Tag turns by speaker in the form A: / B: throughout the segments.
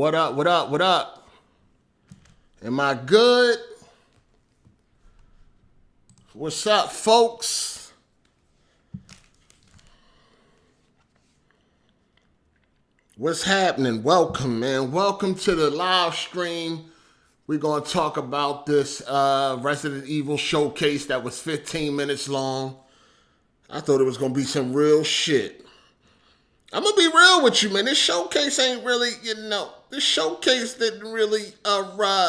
A: What up? What up? What up? Am I good? What's up, folks? What's happening? Welcome, man. Welcome to the live stream. We're going to talk about this Resident Evil showcase that was 15 minutes long. I thought it was going to be some real shit. I'm going to be real with you, man. This showcase ain't really, this showcase didn't really, I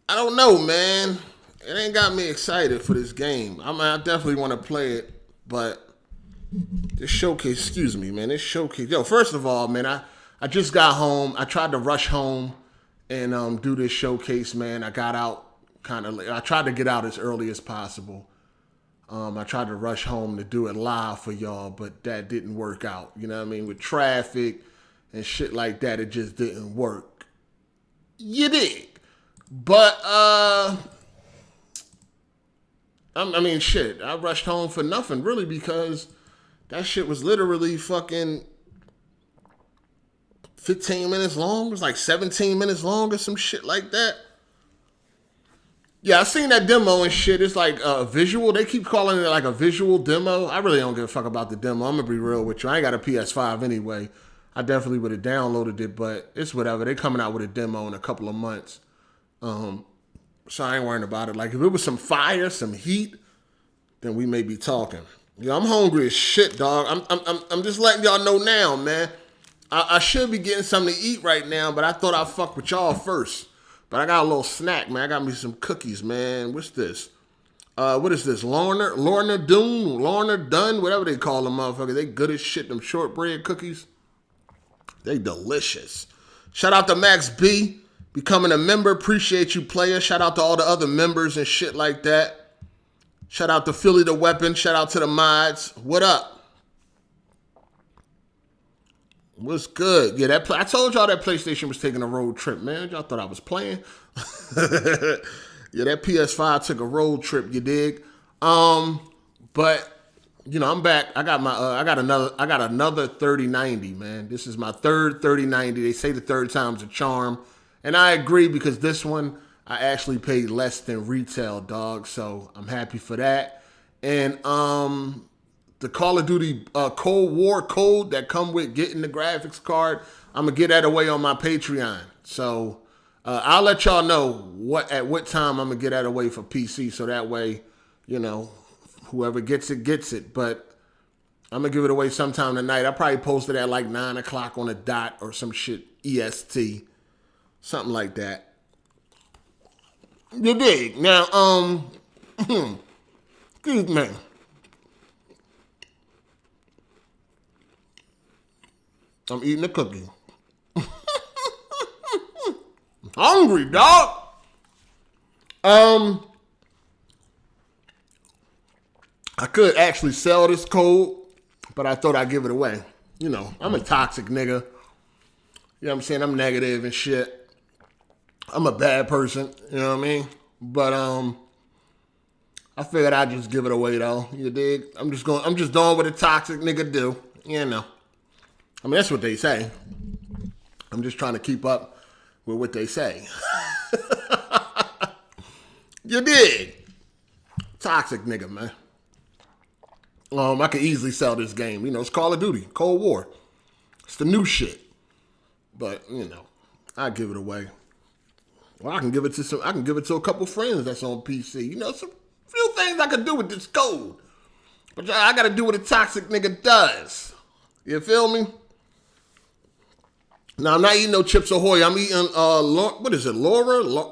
A: don't know, man. It ain't got me excited for this game. I definitely want to play it, but this showcase, excuse me, man, this showcase. Yo, first of all, man, I just got home. I tried to rush home and do this showcase, man. I got out kind of late. I tried to get out as early as possible. I tried to rush home to do it live for y'all, but that didn't work out. You know what I mean? With traffic and shit like that, it just didn't work. You dig? But, I mean, shit, I rushed home for nothing, really, because that shit was literally fucking 15 minutes long. It was like 17 minutes long or some shit like that. Yeah, I seen that demo and shit. It's like a visual. They keep calling it like a visual demo. I really don't give a fuck about the demo. I'm going to be real with you. I ain't got a PS5 anyway. I definitely would have downloaded it, but it's whatever. They coming out with a demo in a couple of months. So I ain't worrying about it. Like, if it was some fire, some heat, then we may be talking. Yo, I'm hungry as shit, dog. I'm just letting y'all know now, man. I should be getting something to eat right now, but I thought I'd fuck with y'all first. But I got a little snack, man. I got me some cookies, man. What's this? What is this? Lorna Dunn, whatever they call them, motherfucker. They good as shit, them shortbread cookies. They delicious. Shout out to Max B, becoming a member. Appreciate you, player. Shout out to all the other members and shit like that. Shout out to Philly the Weapon. Shout out to the mods. What up? What's good? Yeah, I told y'all that PlayStation was taking a road trip, man. Y'all thought I was playing. Yeah, that PS5 took a road trip, you dig? But I'm back. I got another 3090, man. This is my third 3090. They say the third time's a charm. And I agree, because this one I actually paid less than retail, dog. So I'm happy for that. And the Call of Duty Cold War code that come with getting the graphics card, I'm going to get that away on my Patreon. So I'll let y'all know at what time I'm going to get that away for PC. So that way, whoever gets it, gets it. But I'm going to give it away sometime tonight. I probably post it at like 9 o'clock on the dot or some shit, EST. Something like that. You dig? Now, excuse me. I'm eating a cookie. Hungry, dog. I could actually sell this code, but I thought I'd give it away. I'm a toxic nigga. You know what I'm saying? I'm negative and shit. I'm a bad person, you know what I mean? But I figured I'd just give it away though. You dig? I'm just doing what a toxic nigga do, I mean, that's what they say. I'm just trying to keep up with what they say. You dig? Toxic nigga, man. I could easily sell this game. It's Call of Duty, Cold War. It's the new shit. But, I give it away. Well, I can give it to a couple friends that's on PC. Some few things I could do with this code. But I gotta do what a toxic nigga does. You feel me? Now, I'm not eating no Chips Ahoy. I'm eating, what is it, Lorna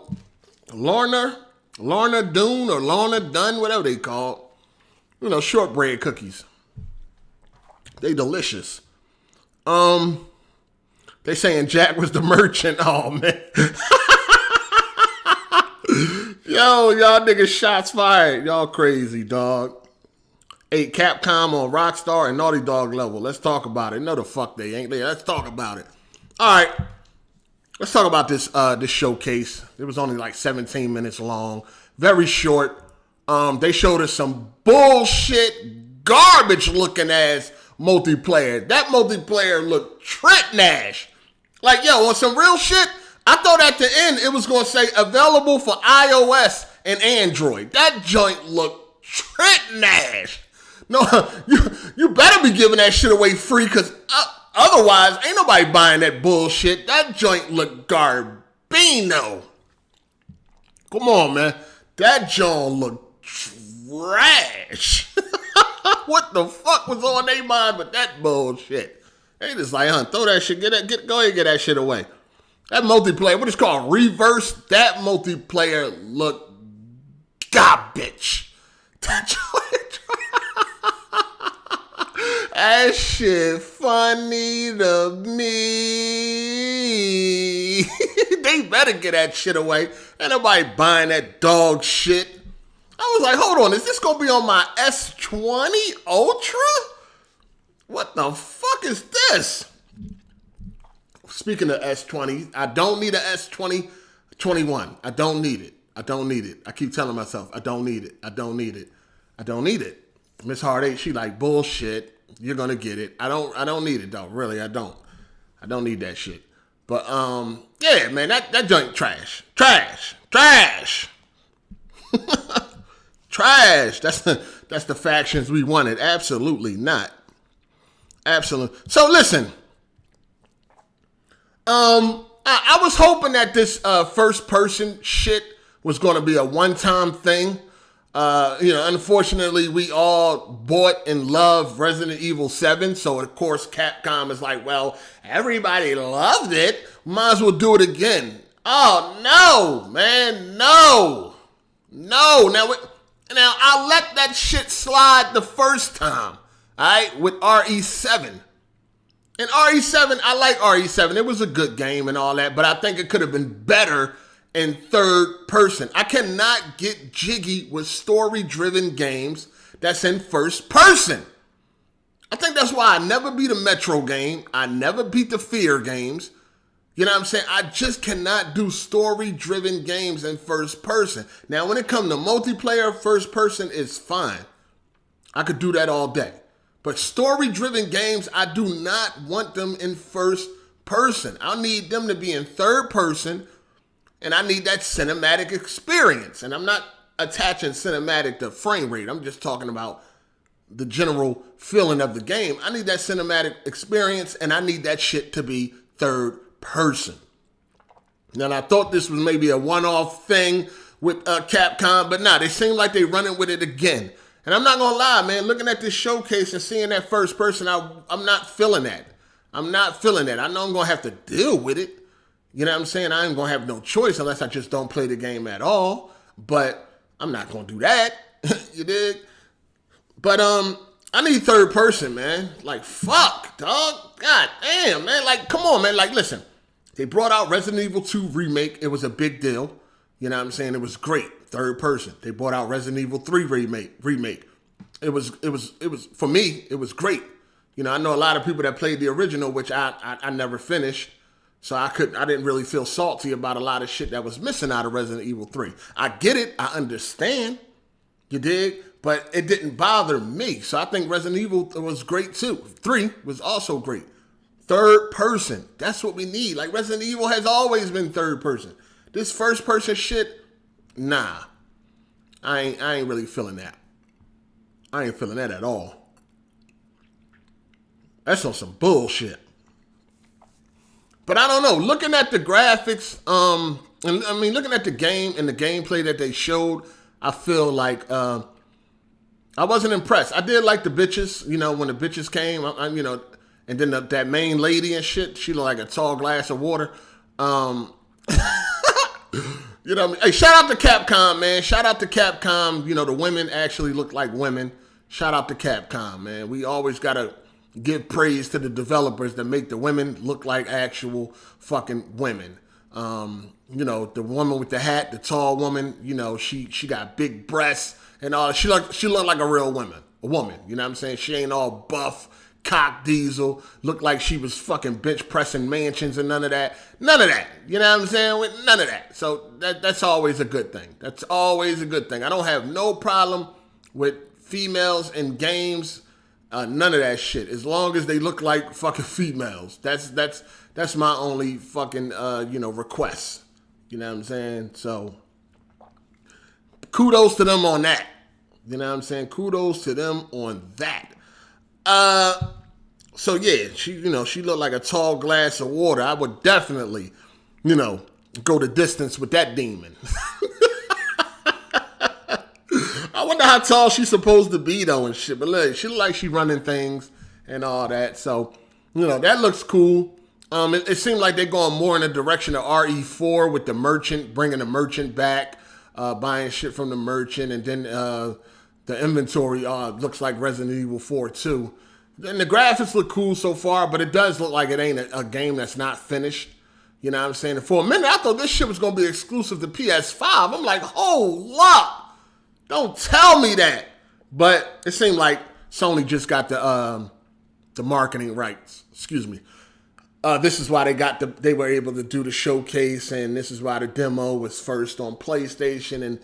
A: Dune or Lorna Dunn, whatever they call. Shortbread cookies. They delicious. They saying Jack was the merchant. Oh, man. Yo, y'all niggas shots fired. Y'all crazy, dog. Hey, Capcom on Rockstar and Naughty Dog level. Let's talk about it. No, the fuck they ain't there. Let's talk about it. All right, let's talk about this showcase. It was only like 17 minutes long, very short. They showed us some bullshit, garbage looking ass multiplayer. That multiplayer looked Trent Nash. Like, yo, on some real shit, I thought at the end it was going to say available for iOS and Android. That joint looked trash. No, you better be giving that shit away free, because otherwise ain't nobody buying that bullshit. That joint looked garbino. Come on, man. That joint looked trash. What the fuck was on their mind with that bullshit? They just like, throw that shit, go ahead and get that shit away. That multiplayer, what is called reverse, that multiplayer looked garbage. That shit funny to me. They better get that shit away. Ain't nobody buying that dog shit. I was like, hold on, is this gonna be on my S20 Ultra? What the fuck is this? Speaking of S20, I don't need an S20 21. I don't need it. I don't need it. I keep telling myself, I don't need it. I don't need it. I don't need it. Miss Hard8, she like, bullshit. You're gonna get it. I don't need it though. Really, I don't. I don't need that shit. But yeah, man, that junk trash. Trash. Trash. Trash. That's the factions we wanted. Absolutely not. Absolutely. So listen. I was hoping that this first person shit was going to be a one-time thing. Unfortunately, we all bought and loved Resident Evil 7. So, of course, Capcom is like, well, everybody loved it. Might as well do it again. Oh, no, man, no. No. Now, I'll let that shit slide the first time, all right, with RE7. And RE7, I like RE7. It was a good game and all that, but I think it could have been better in third person. I cannot get jiggy with story-driven games that's in first person. I think that's why I never beat a Metro game. I never beat the Fear games. You know what I'm saying? I just cannot do story-driven games in first person. Now, when it comes to multiplayer, first person is fine. I could do that all day. But story-driven games, I do not want them in first person. I need them to be in third person, and I need that cinematic experience. And I'm not attaching cinematic to frame rate. I'm just talking about the general feeling of the game. I need that cinematic experience, and I need that shit to be third person. Now, I thought this was maybe a one-off thing with Capcom, but nah, they seem like they running with it again. And I'm not gonna lie, man, looking at this showcase and seeing that first person, I'm not feeling that. I'm not feeling that. I know I'm gonna have to deal with it. You know what I'm saying? I ain't gonna have no choice unless I just don't play the game at all. But I'm not gonna do that. You dig? But I need third person, man. Like, fuck, dog. God damn, man. Like, come on, man. Like, listen. They brought out Resident Evil 2 remake. It was a big deal. You know what I'm saying? It was great. Third person. They brought out Resident Evil 3 remake. It was for me, it was great. You know, I know a lot of people that played the original, which I never finished. So I didn't really feel salty about a lot of shit that was missing out of Resident Evil 3. I get it. I understand. You dig? But it didn't bother me. So I think Resident Evil was great too. 3 was also great. Third person. That's what we need. Like, Resident Evil has always been third person. This first person shit, nah. I ain't really feeling that. I ain't feeling that at all. That's on some bullshit. But I don't know. Looking at the graphics, and I mean, looking at the game and the gameplay that they showed, I feel like I wasn't impressed. I did like the bitches, you know, when the bitches came, you know, and then that main lady and shit, she looked like a tall glass of water. You know what I mean? Hey, shout out to Capcom, man. Shout out to Capcom. You know, the women actually look like women. Shout out to Capcom, man. We always got to give praise to the developers that make the women look like actual fucking women. You know, the woman with the hat, the tall woman, you know, she got big breasts and all. She looked like a real woman. You know what I'm saying? She ain't all buff, cock diesel, looked like she was fucking bench pressing mansions and none of that. None of that. You know what I'm saying? With none of that. So that's always a good thing. That's always a good thing. I don't have no problem with females in games None of that shit. As long as they look like fucking females. That's my only fucking request. You know what I'm saying? So kudos to them on that. You know what I'm saying? Kudos to them on that. So yeah, she looked like a tall glass of water. I would definitely, go the distance with that demon. I wonder how tall she's supposed to be though and shit. But look, she look like she running things and all that. So, that looks cool. It seemed like they're going more in the direction of RE4 with the merchant, bringing the merchant back, buying shit from the merchant, and then the inventory looks like Resident Evil 4 too. And the graphics look cool so far, but it does look like it ain't a game that's not finished. You know what I'm saying? And for a minute, I thought this shit was going to be exclusive to PS5. I'm like, hold up. Don't tell me that. But it seemed like Sony just got the marketing rights. Excuse me. This is why they were able to do the showcase, and this is why the demo was first on PlayStation, and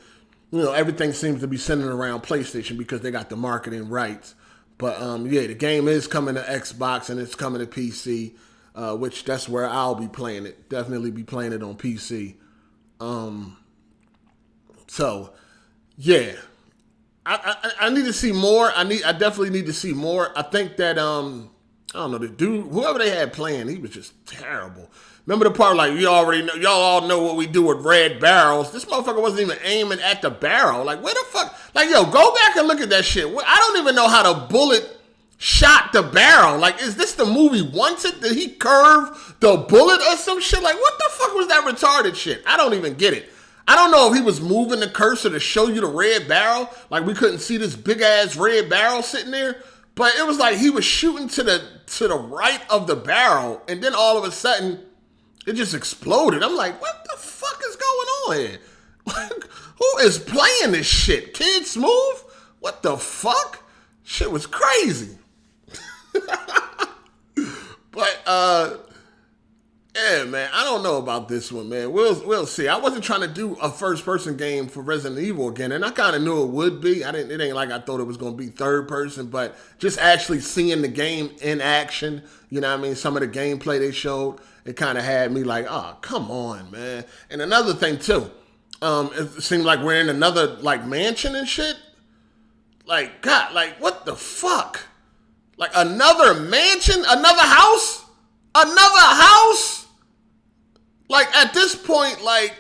A: everything seems to be centered around PlayStation because they got the marketing rights. But the game is coming to Xbox and it's coming to PC, which that's where I'll be playing it. Definitely be playing it on PC. So yeah, I need to see more. I definitely need to see more. I think that I don't know, the dude, whoever they had playing, he was just terrible. Remember the part like, y'all all know what we do with red barrels. This motherfucker wasn't even aiming at the barrel. Like, where the fuck? Like, yo, go back and look at that shit. I don't even know how the bullet shot the barrel. Like, is this the movie Wanted? Did he curve the bullet or some shit? Like, what the fuck was that retarded shit? I don't even get it. I don't know if he was moving the cursor to show you the red barrel. Like, we couldn't see this big-ass red barrel sitting there. But it was like he was shooting to the right of the barrel, and then all of a sudden, it just exploded. I'm like, what the fuck is going on here? Who is playing this shit? Kid Smooth? What the fuck? Shit was crazy. But yeah, man, I don't know about this one, man. We'll see. I wasn't trying to do a first-person game for Resident Evil again, and I kind of knew it would be. It ain't like I thought it was going to be third-person, but just actually seeing the game in action, you know what I mean? Some of the gameplay they showed, it kind of had me like, oh, come on, man. And another thing, too, it seemed like we're in another, like, mansion and shit. Like, God, like, what the fuck? Like, another mansion? Another house? Another house? Like, at this point, like,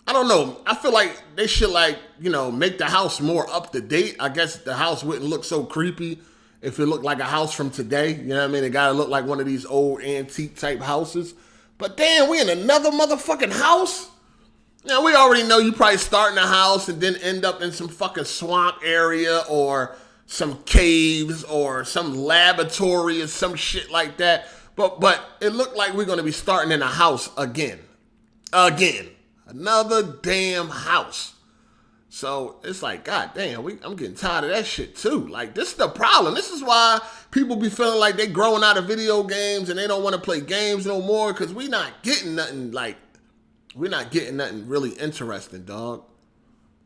A: I don't know. I feel like they should, like, make the house more up to date. I guess the house wouldn't look so creepy if it looked like a house from today. You know what I mean? It gotta look like one of these old antique type houses. But damn, we in another motherfucking house? Now, we already know you probably start in a house and then end up in some fucking swamp area or some caves or some laboratory or some shit like that. But it looked like we're going to be starting in a house again. Again. Another damn house. So it's like, God damn, I'm getting tired of that shit too. Like, this is the problem. This is why people be feeling like they growing out of video games and they don't want to play games no more because we're not getting nothing really interesting, dog.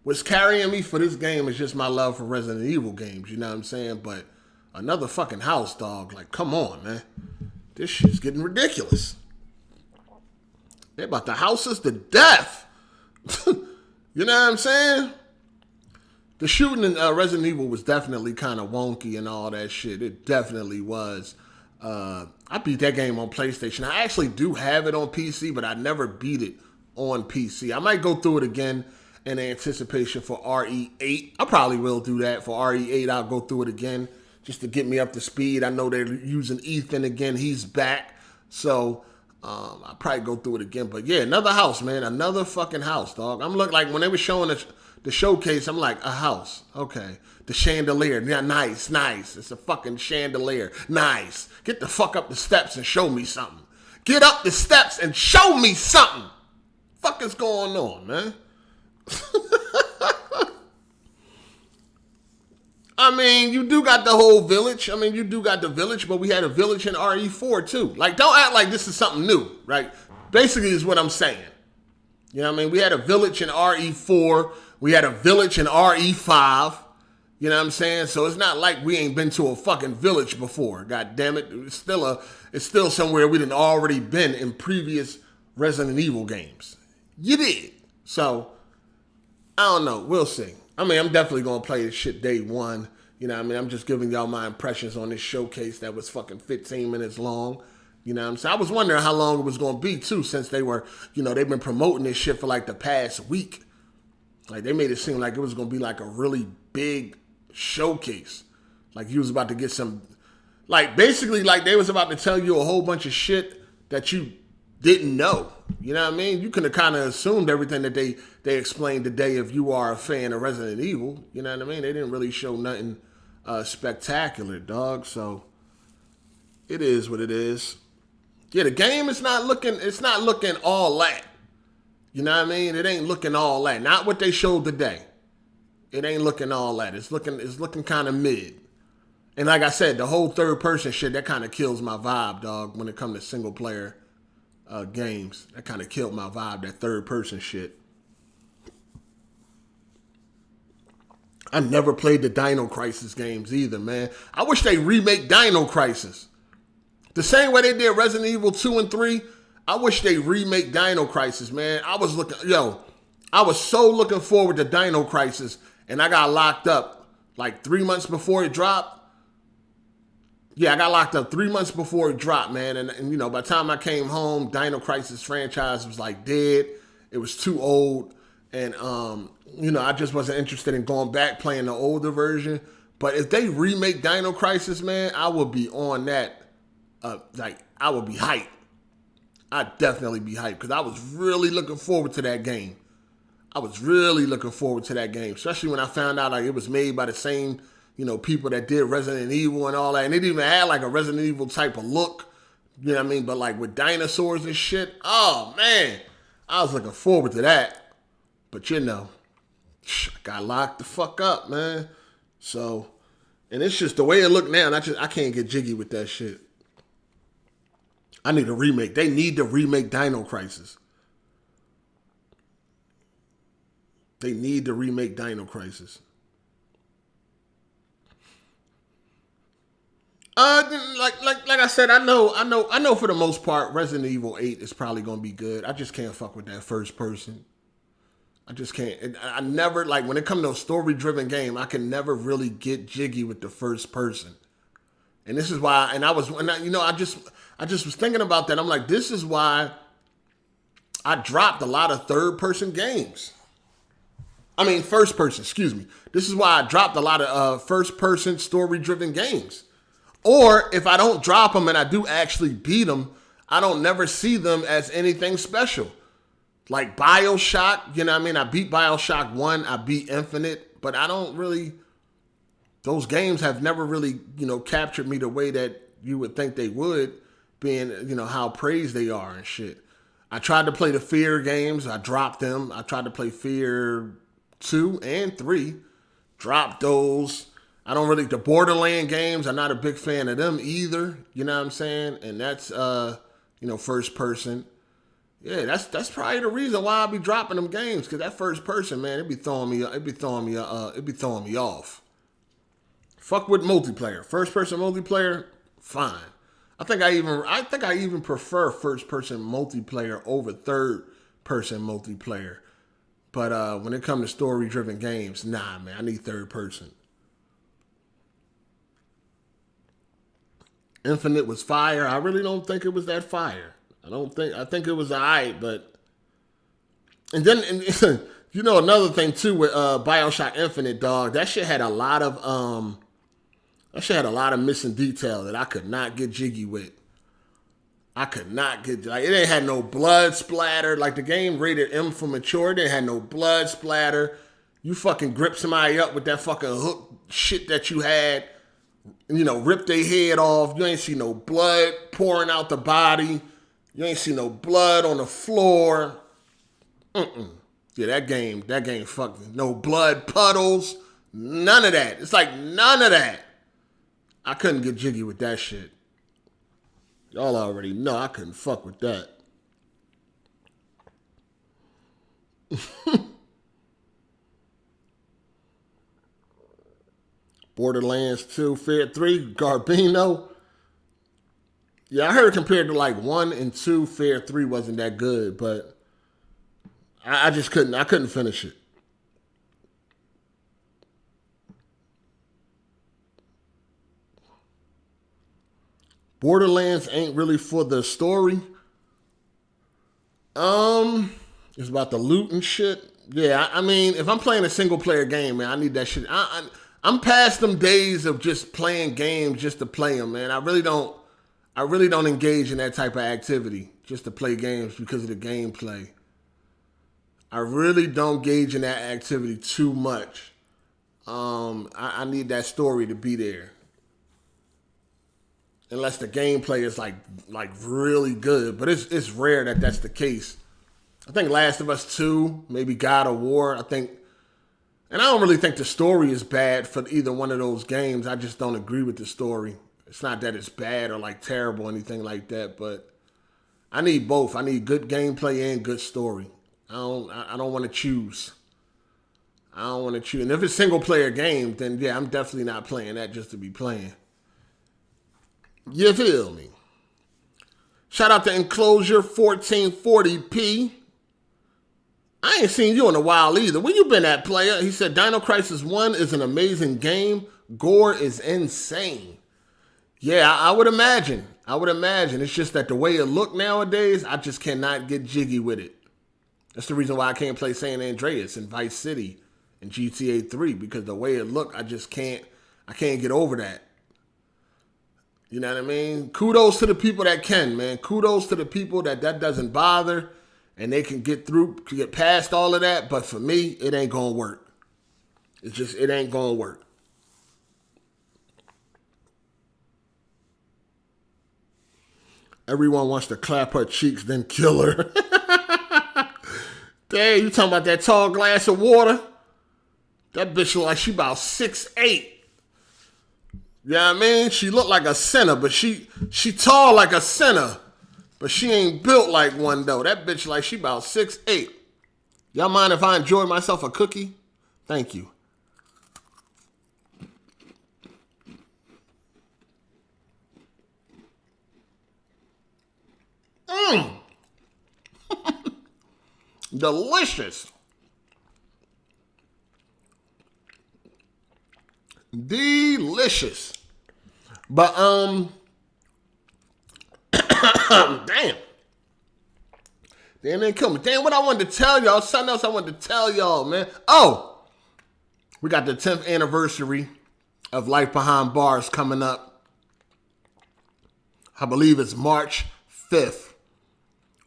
A: What's carrying me for this game is just my love for Resident Evil games, you know what I'm saying? But another fucking house, dog. Like, come on, man. This shit's getting ridiculous. They're about to house us to death. You know what I'm saying? The shooting in Resident Evil was definitely kind of wonky and all that shit. It definitely was. I beat that game on PlayStation. I actually do have it on PC, but I never beat it on PC. I might go through it again in anticipation for RE8. I probably will do that. For RE8, I'll go through it again just to get me up to speed. I know they're using Ethan again. He's back. So I'll probably go through it again. But yeah, another house, man. Another fucking house, dog. I'm looking like when they were showing the showcase, I'm like, a house. Okay. The chandelier. Yeah, nice. It's a fucking chandelier. Nice. Get the fuck up the steps and show me something. Get up the steps and show me something. Fuck is going on, man? I mean, you do got the whole village. I mean, you do got the village, but we had a village in RE4 too. Like, don't act like this is something new, right? Basically is what I'm saying. You know what I mean? We had a village in RE4. We had a village in RE5. You know what I'm saying? So it's not like we ain't been to a fucking village before. God damn it. It's still somewhere we done already been in previous Resident Evil games. You did. So I don't know. We'll see. I mean, I'm definitely gonna play this shit day one. You know what I mean? I'm just giving y'all my impressions on this showcase that was fucking 15 minutes long. You know what I'm saying? I was wondering how long it was gonna be too, since they were, they've been promoting this shit for like the past week. Like they made it seem like it was gonna be like a really big showcase. Like you was about to get some, like basically like they was about to tell you a whole bunch of shit that you didn't know. You know what I mean? You could have kind of assumed everything that they explained today if you are a fan of Resident Evil. You know what I mean? They didn't really show nothing spectacular, dog. So it is what it is. Yeah, the game is not looking. It's not looking all that. You know what I mean? It ain't looking all that. Not what they showed today. It ain't looking all that. It's looking kind of mid. And like I said, the whole third person shit that kind of kills my vibe, dog. When it comes to single player games, that kind of killed my vibe. That third person shit. I never played the Dino Crisis games either, man. I wish they remake Dino Crisis. The same way they did Resident Evil 2 and 3, I wish they remake Dino Crisis, man. I was so looking forward to Dino Crisis, and I got locked up like 3 months before it dropped. Yeah, I got locked up 3 months before it dropped, man. And by the time I came home, Dino Crisis franchise was like dead. It was too old. And, I just wasn't interested in going back playing the older version. But if they remake Dino Crisis, man, I would be on that. I would be hyped. I'd definitely be hyped because I was really looking forward to that game. Especially when I found out like it was made by the same, people that did Resident Evil and all that. And it even had like a Resident Evil type of look. You know what I mean? But like with dinosaurs and shit. Oh, man. I was looking forward to that. But I got locked the fuck up, man. So, and it's just the way it look now. I can't get jiggy with that shit. I need a remake. They need to remake Dino Crisis. Like I said, I know for the most part, Resident Evil 8 is probably gonna be good. I just can't fuck with that first person. I just can't. I never, like, when it comes to a story-driven game, I can never really get jiggy with the first person. And this is why, I just was thinking about that. I'm like, this is why I dropped a lot of third-person games. First person, excuse me. This is why I dropped a lot of first-person story-driven games. Or if I don't drop them and I do actually beat them, I don't never see them as anything special. Like BioShock, I beat BioShock 1, I beat Infinite, but I don't really, those games have never really, captured me the way that you would think they would, being, how praised they are and shit. I tried to play the Fear games, I dropped them. I tried to play Fear 2 and 3, dropped those. The Borderland games, I'm not a big fan of them either, you know what I'm saying? And that's, first person. Yeah, that's probably the reason why I be dropping them games, because that first person, man, it be throwing me off. Fuck with multiplayer. First person multiplayer, fine. I think I even prefer first person multiplayer over third person multiplayer. But when it comes to story driven games, nah, man, I need third person. Infinite was fire. I really don't think it was that fire. I think it was alright, but and then another thing too with BioShock Infinite, dog, that shit had a lot of missing detail that I could not get jiggy with. It ain't had no blood splatter. Like the game rated M for mature, it didn't have no blood splatter. You fucking grip somebody up with that fucking hook shit that you had, rip their head off. You ain't see no blood pouring out the body. You ain't see no blood on the floor. Yeah, that game fucked. No blood puddles. None of that. It's like none of that. I couldn't get jiggy with that shit. Y'all already know I couldn't fuck with that. Borderlands 2, Fear 3, Garbino. Yeah, I heard compared to like 1 and 2, Fear 3 wasn't that good, but I just couldn't. I couldn't finish it. Borderlands ain't really for the story. It's about the loot and shit. Yeah, I mean, if I'm playing a single player game, man, I need that shit. I'm past them days of just playing games just to play them, man. I really don't engage in that type of activity just to play games because of the gameplay. I really don't gauge in that activity too much. I need that story to be there. Unless the gameplay is like really good, but it's rare that that's the case. I think Last of Us 2, maybe God of War. I think, and I don't really think the story is bad for either one of those games. I just don't agree with the story. It's not that it's bad or like terrible or anything like that, but I need both. I need good gameplay and good story. I don't want to choose. I don't want to choose. And if it's a single player game, then yeah, I'm definitely not playing that just to be playing. You feel me? Shout out to Enclosure 1440p. I ain't seen you in a while either. Where you been at, player? He said Dino Crisis 1 is an amazing game. Gore is insane. Yeah, I would imagine. It's just that the way it look nowadays, I just cannot get jiggy with it. That's the reason why I can't play San Andreas and Vice City and GTA 3, because the way it look, I can't get over that. You know what I mean? Kudos to the people that can, man. Kudos to the people that doesn't bother and they can get past all of that. But for me, it ain't gonna work. It ain't gonna work. Everyone wants to clap her cheeks, then kill her. Dang, you talking about that tall glass of water? That bitch look like she about 6'8". You know what I mean? She look like a center, but she tall like a center. But she ain't built like one, though. That bitch like she about 6'8". Y'all mind if I enjoy myself a cookie? Thank you. Delicious. Delicious. But damn. Damn, they kill me. Damn, what I wanted to tell y'all. Something else I wanted to tell y'all, man. Oh, we got the 10th anniversary of Life Behind Bars coming up. I believe it's March 5th.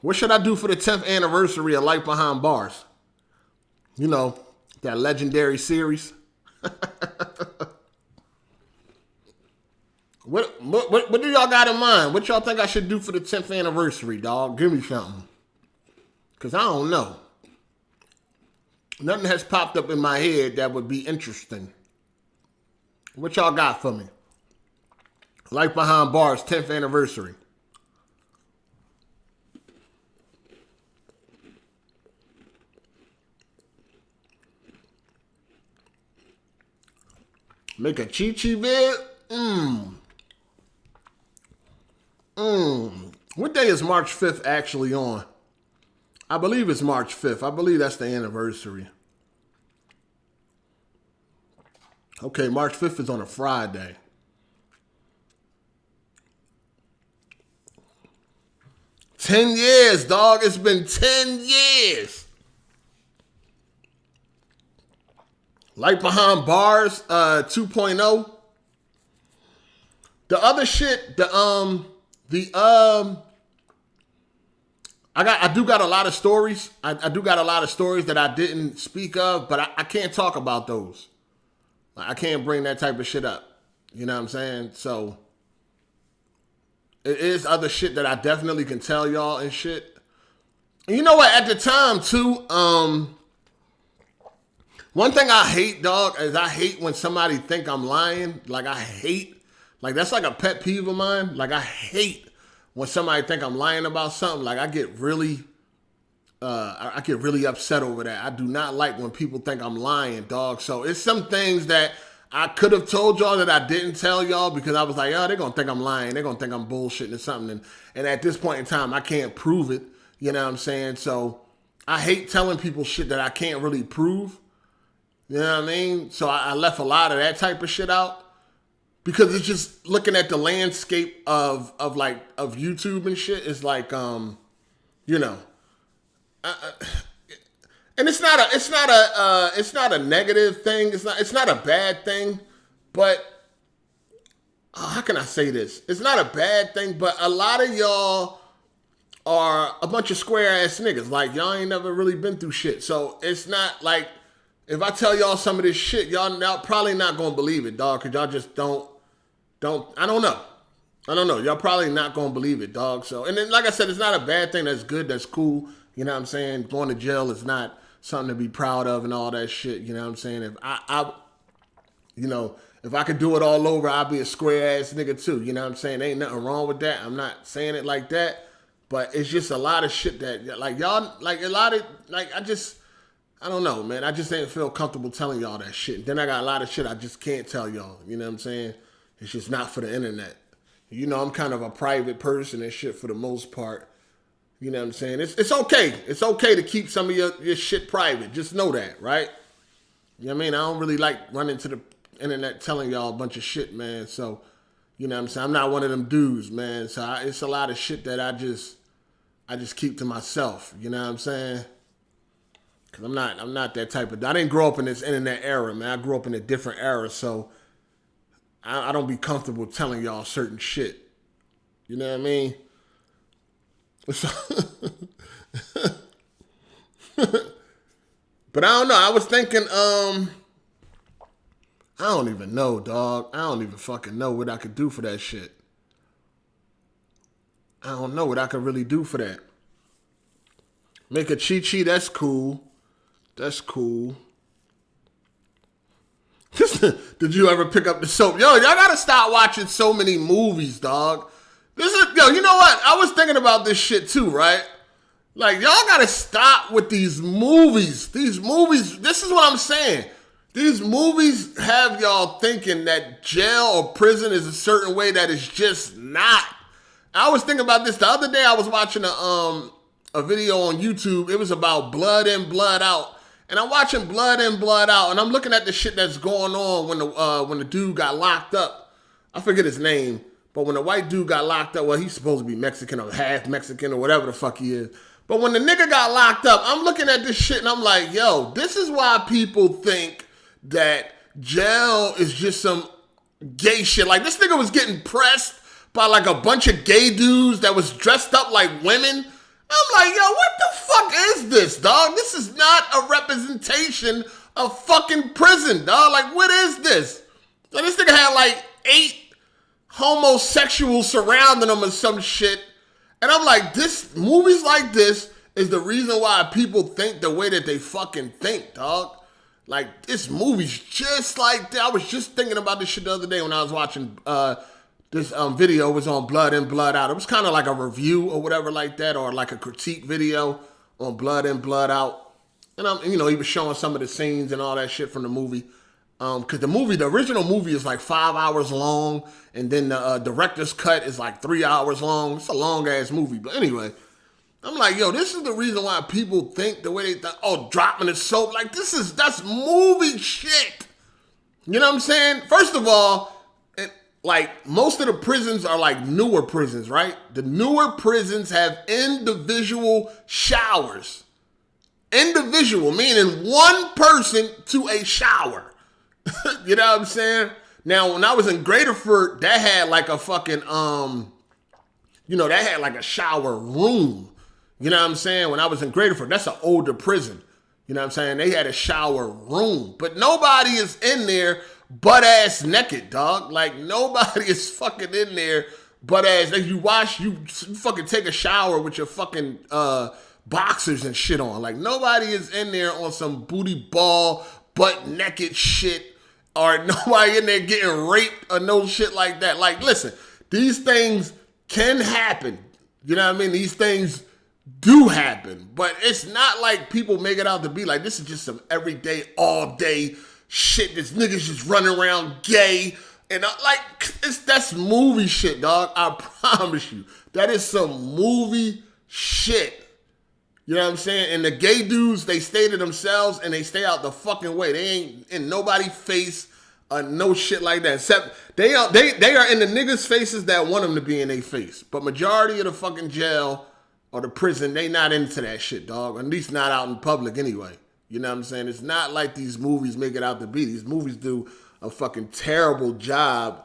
A: What should I do for the 10th anniversary of Life Behind Bars? You know, that legendary series. What do y'all got in mind? What y'all think I should do for the 10th anniversary, dog? Give me something. Because I don't know. Nothing has popped up in my head that would be interesting. What y'all got for me? Life Behind Bars 10th anniversary. Make a Chi-Chi vid? What day is March 5th actually on? I believe it's March 5th. I believe that's the anniversary. Okay, March 5th is on a Friday. $10 years, dog. It's been 10 years. Life Behind Bars 2.0. The other shit, I do got a lot of stories. I do got a lot of stories that I didn't speak of, but I can't talk about those. I can't bring that type of shit up. You know what I'm saying? So it is other shit that I definitely can tell y'all and shit. And you know what? At the time too, one thing I hate, dog, is I hate when somebody think I'm lying. Like that's like a pet peeve of mine. Like I hate when somebody think I'm lying about something. Like I get really upset over that. I do not like when people think I'm lying, dog. So it's some things that I could have told y'all that I didn't tell y'all because I was like, oh, they're going to think I'm lying. They're going to think I'm bullshitting or something. And at this point in time, I can't prove it. You know what I'm saying? So I hate telling people shit that I can't really prove. You know what I mean? So I left a lot of that type of shit out because it's just looking at the landscape of YouTube and shit is like, you know, and it's not a negative thing. It's not a bad thing, but how can I say this? It's not a bad thing, but a lot of y'all are a bunch of square ass niggas. Like y'all ain't never really been through shit. So it's not like if I tell y'all some of this shit, y'all probably not gonna believe it, dog, because y'all just don't. I don't know. Y'all probably not gonna believe it, dog. So and then like I said, it's not a bad thing. That's good. That's cool. You know what I'm saying? Going to jail is not something to be proud of and all that shit. You know what I'm saying? If I you know, if I could do it all over, I'd be a square ass nigga too. You know what I'm saying? Ain't nothing wrong with that. I'm not saying it like that, but it's just a lot of shit that like y'all like a lot of like I don't know, man. I just didn't feel comfortable telling y'all that shit. Then I got a lot of shit I just can't tell y'all. You know what I'm saying? It's just not for the internet. You know, I'm kind of a private person and shit for the most part. You know what I'm saying? It's okay. It's okay to keep some of your shit private. Just know that, right? You know what I mean? I don't really like running to the internet telling y'all a bunch of shit, man. So, you know what I'm saying? I'm not one of them dudes, man. So it's a lot of shit that I just keep to myself. You know what I'm saying? Cause I'm not that type of. I didn't grow up in this internet era, man. I grew up in a different era, so I don't be comfortable telling y'all certain shit. You know what I mean? But I don't know. I was thinking, I don't even know, dog. I don't even fucking know what I could do for that shit. I don't know what I could really do for that. Make a cheat, that's cool. That's cool. Did you ever pick up the soap? Yo, y'all gotta stop watching so many movies, dog. You know what? I was thinking about this shit too, right? Like, y'all gotta stop with these movies. These movies, this is what I'm saying. These movies have y'all thinking that jail or prison is a certain way that it's just not. I was thinking about this the other day. I was watching a video on YouTube. It was about blood in, blood out. And I'm watching Blood In, Blood Out, and I'm looking at the shit that's going on when the dude got locked up. I forget his name, but when the white dude got locked up, well, he's supposed to be Mexican or half Mexican or whatever the fuck he is. But when the nigga got locked up, I'm looking at this shit and I'm like, yo, this is why people think that jail is just some gay shit. Like, this nigga was getting pressed by like a bunch of gay dudes that was dressed up like women. I'm like, yo, what the fuck is this, dog? This is not a representation of fucking prison, dog. Like, what is this? So this nigga had like 8 homosexuals surrounding him or some shit. And I'm like, movies like this is the reason why people think the way that they fucking think, dog. Like, this movie's just like that. I was just thinking about this shit the other day when I was watching this video was on Blood In, Blood Out. It was kind of like a review or whatever like that, or like a critique video on Blood In, Blood Out. And he was showing some of the scenes and all that shit from the movie. Because the original movie is like 5 hours long, and then the director's cut is like 3 hours long. It's a long ass movie. But anyway, I'm like, yo, this is the reason why people think the way they think, oh, dropping the soap. Like, that's movie shit. You know what I'm saying? First of all, like, most of the prisons are like newer prisons, right? The newer prisons have individual showers. Individual, meaning one person to a shower. You know what I'm saying? Now, when I was in Graterford, that had like a fucking, that had like a shower room. You know what I'm saying? When I was in Graterford, that's an older prison. You know what I'm saying? They had a shower room. But nobody is in there butt ass naked, dog. Like, nobody is fucking in there butt ass. Like, you fucking take a shower with your fucking boxers and shit on. Like, nobody is in there on some booty ball, butt naked shit, or nobody in there getting raped or no shit like that. Like, listen, these things can happen. You know what I mean? These things do happen, but it's not like people make it out to be like this is just some everyday, all day shit. This niggas just running around gay. And that's movie shit, dog. I promise you. That is some movie shit. You know what I'm saying? And the gay dudes, they stay to themselves and they stay out the fucking way. They ain't in nobody's face or no shit like that. Except they are in the niggas' faces that want them to be in their face. But majority of the fucking jail or the prison, they not into that shit, dog. At least not out in public anyway. You know what I'm saying? It's not like these movies make it out to be. These movies do a fucking terrible job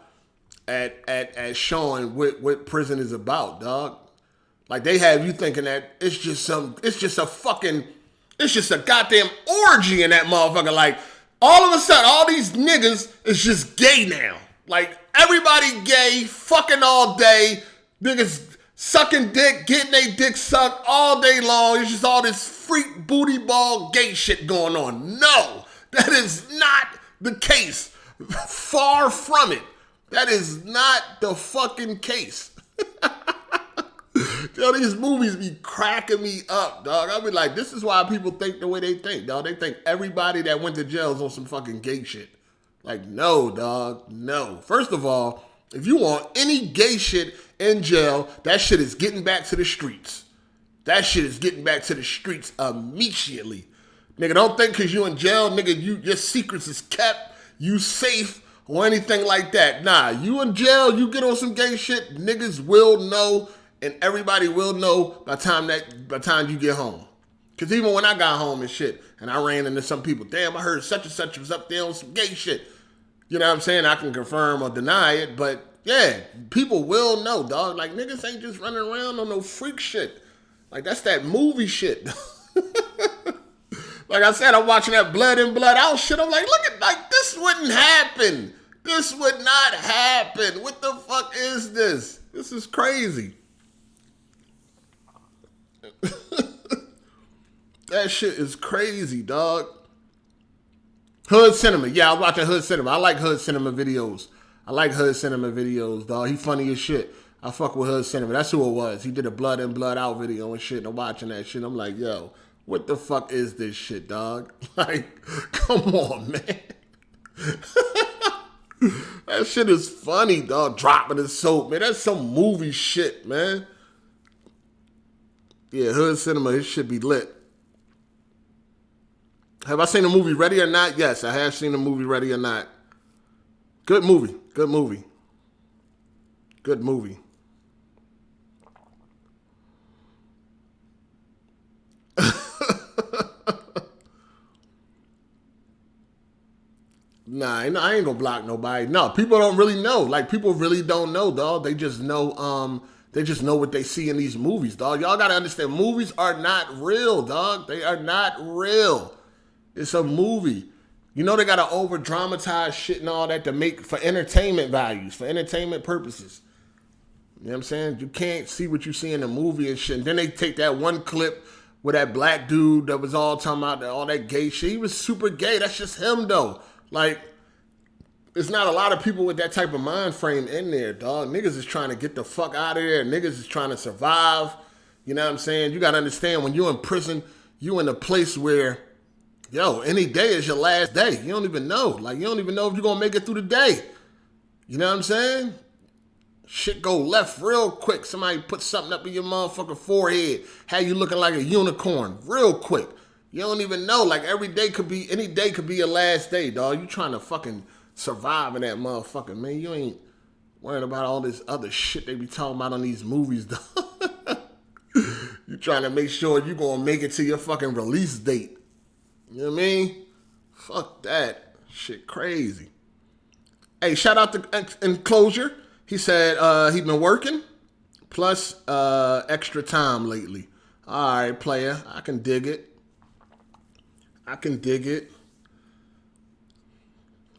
A: at showing what prison is about, dog. Like they have you thinking that it's just a goddamn orgy in that motherfucker. Like all of a sudden, all these niggas is just gay now. Like everybody gay, fucking all day, niggas sucking dick, getting their dick sucked all day long. It's just all this freak booty ball gay shit going on. No, that is not the case. Far from it. That is not the fucking case. Yo, these movies be cracking me up, dog. I be like, this is why people think the way they think, dog. They think everybody that went to jail is on some fucking gay shit. Like, no, dog, no. First of all, if you want any gay shit in jail, that shit is getting back to the streets. That shit is getting back to the streets immediately. Nigga, don't think because you in jail, nigga, your secrets is kept. You safe or anything like that. Nah, you in jail, you get on some gay shit, niggas will know and everybody will know by the time you get home. Cause even when I got home and shit, and I ran into some people, damn, I heard such and such was up there on some gay shit. You know what I'm saying? I can confirm or deny it, but yeah, people will know, dog. Like niggas ain't just running around on no freak shit. Like that's that movie shit. Like I said, I'm watching that blood in, blood out shit. I'm like, look at, like, this wouldn't happen. This would not happen. What the fuck is this? This is crazy. That shit is crazy, dog. Hood Cinema. Yeah, I was watching Hood Cinema. I like Hood Cinema videos. Dog. He funny as shit. I fuck with Hood Cinema. That's who it was. He did a blood in, blood out video and shit. And I'm watching that shit. I'm like, yo, what the fuck is this shit, dog? Like, come on, man. That shit is funny, dog. Dropping the soap, man. That's some movie shit, man. Yeah, Hood Cinema, it should be lit. Have I seen the movie Ready or Not? Yes, I have seen the movie Ready or Not. Good movie. Good movie. Good movie. Nah, I ain't gonna block nobody. No, people don't really know. Like, people really don't know, dog. They just know what they see in these movies, dog. Y'all gotta understand, movies are not real, dog. They are not real. It's a movie. You know they gotta over dramatize shit and all that to make for entertainment values, for entertainment purposes. You know what I'm saying? You can't see what you see in the movie and shit. And then they take that one clip with that black dude that was all talking about all that gay shit. He was super gay. That's just him, though. Like, there's not a lot of people with that type of mind frame in there, dog. Niggas is trying to get the fuck out of there. Niggas is trying to survive. You know what I'm saying? You got to understand, when you're in prison, you in a place where, yo, any day is your last day. You don't even know. Like, you don't even know if you're going to make it through the day. You know what I'm saying? Shit go left real quick. Somebody put something up in your motherfucking forehead. Have you looking like a unicorn real quick. You don't even know. Like, any day could be your last day, dog. You trying to fucking survive in that motherfucker, man. You ain't worrying about all this other shit they be talking about on these movies, dog. You trying to make sure you gonna make it to your fucking release date. You know what I mean? Fuck that. Shit crazy. Hey, shout out to Enclosure. He said he been working plus extra time lately. All right, player. I can dig it.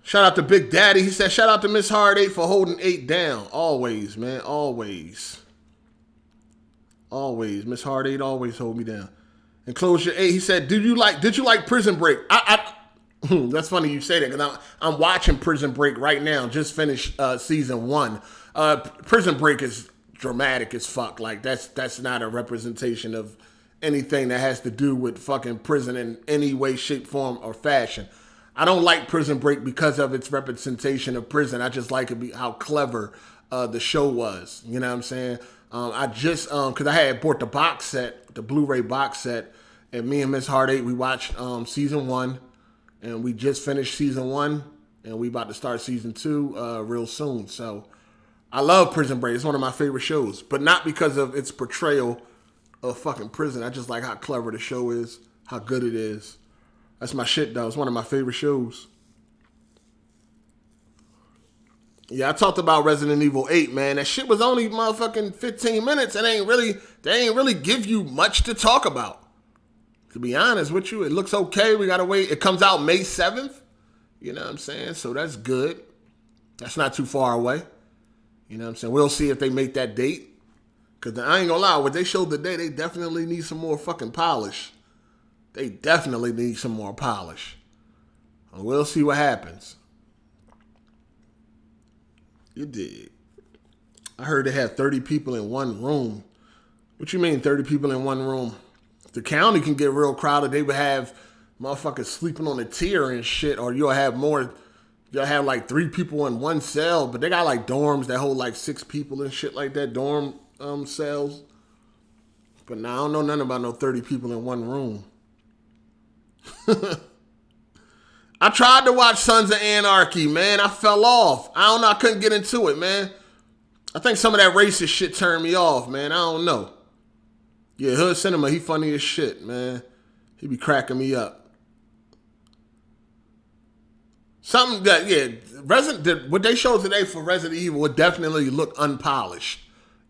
A: Shout out to Big Daddy. He said, shout out to Miss Hard8 for holding 8 down. Always, man. Always. Miss Hard8 always hold me down. Enclosure 8, he said, did you like Prison Break? That's funny you say that, because I'm watching Prison Break right now. Just finished season 1. Prison Break is dramatic as fuck. Like, that's not a representation of anything that has to do with fucking prison in any way, shape, form, or fashion. I don't like Prison Break because of its representation of prison. I just like it how clever the show was. You know what I'm saying? I just because I had bought the box set, the Blu-ray box set, and me and Miss Hard 8 we watched season 1, and we just finished season 1, and we about to start season 2 real soon. So I love Prison Break. It's one of my favorite shows, but not because of its portrayal of fucking prison. I just like how clever the show is, how good it is. That's my shit, though. It's one of my favorite shows. Yeah, I talked about Resident Evil 8, man. That shit was only motherfucking 15 minutes. They ain't really give you much to talk about. To be honest with you, it looks okay. We gotta wait. It comes out May 7th. You know what I'm saying? So that's good. That's not too far away. You know what I'm saying? We'll see if they make that date. Because I ain't gonna lie, what they showed today, they definitely need some more fucking polish. They definitely need some more polish. And we'll see what happens. You did. I heard they had 30 people in one room. What you mean 30 people in one room? The county can get real crowded. They would have motherfuckers sleeping on a tier and shit, or you'll have like 3 people in one cell, but they got like dorms that hold like 6 people and shit like that, dorm cells. But now I don't know nothing about no 30 people in one room. I tried to watch Sons of Anarchy, man. I fell off. I don't know. I couldn't get into it, man. I think some of that racist shit turned me off, man. I don't know. Yeah, Hood Cinema, he funny as shit, man. He be cracking me up. Something that, yeah, what they showed today for Resident Evil would definitely look unpolished.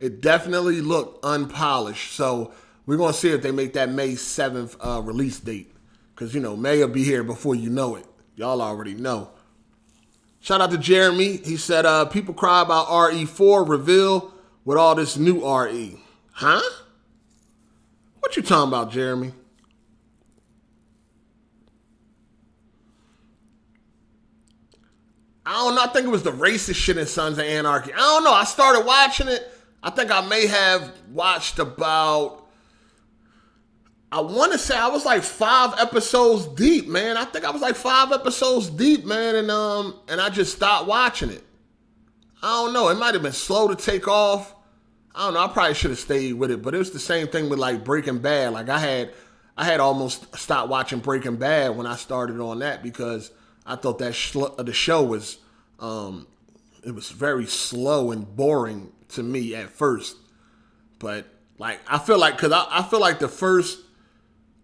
A: It definitely looked unpolished. So we're going to see if they make that May 7th release date. Because, you know, May will be here before you know it. Y'all already know. Shout out to Jeremy. He said, people cry about RE4 reveal with all this new RE. Huh? What you talking about, Jeremy? I don't know. I think it was the racist shit in Sons of Anarchy. I don't know. I started watching it. I think I may have watched about... I want to say I was like 5 episodes deep, man. I think I was like 5 episodes deep, man, and I just stopped watching it. I don't know. It might have been slow to take off. I don't know. I probably should have stayed with it, but it was the same thing with like Breaking Bad. Like I had almost stopped watching Breaking Bad when I started on that because I thought that the show was it was very slow and boring to me at first. But like I feel like the first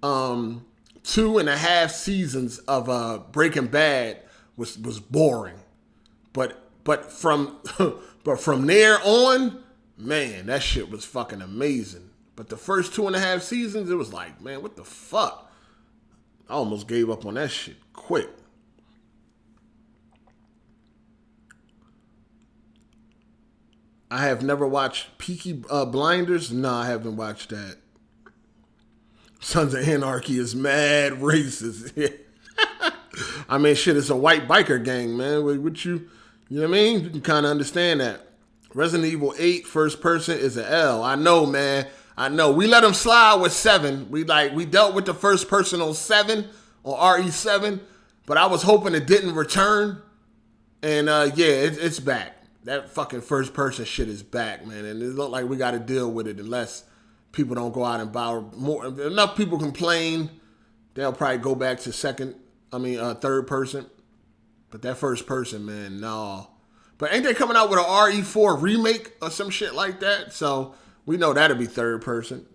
A: 2.5 seasons of Breaking Bad was boring, but from there on, man, that shit was fucking amazing. But the first 2.5 seasons, it was like, man, what the fuck? I almost gave up on that shit quick. I have never watched Peaky Blinders. No, I haven't watched that. Sons of Anarchy is mad racist. I mean, shit, it's a white biker gang, man. What you know what I mean? You can kind of understand that. Resident Evil 8 first person is an L. I know, man. I know. We let them slide with 7. We dealt with the first person on 7, on RE7, but I was hoping it didn't return. And it's back. That fucking first person shit is back, man. And it look like we got to deal with it unless people don't go out and buy more. If enough people complain, they'll probably go back to third person. But that first person, man, no. But ain't they coming out with an RE4 remake or some shit like that? So we know that'll be third person.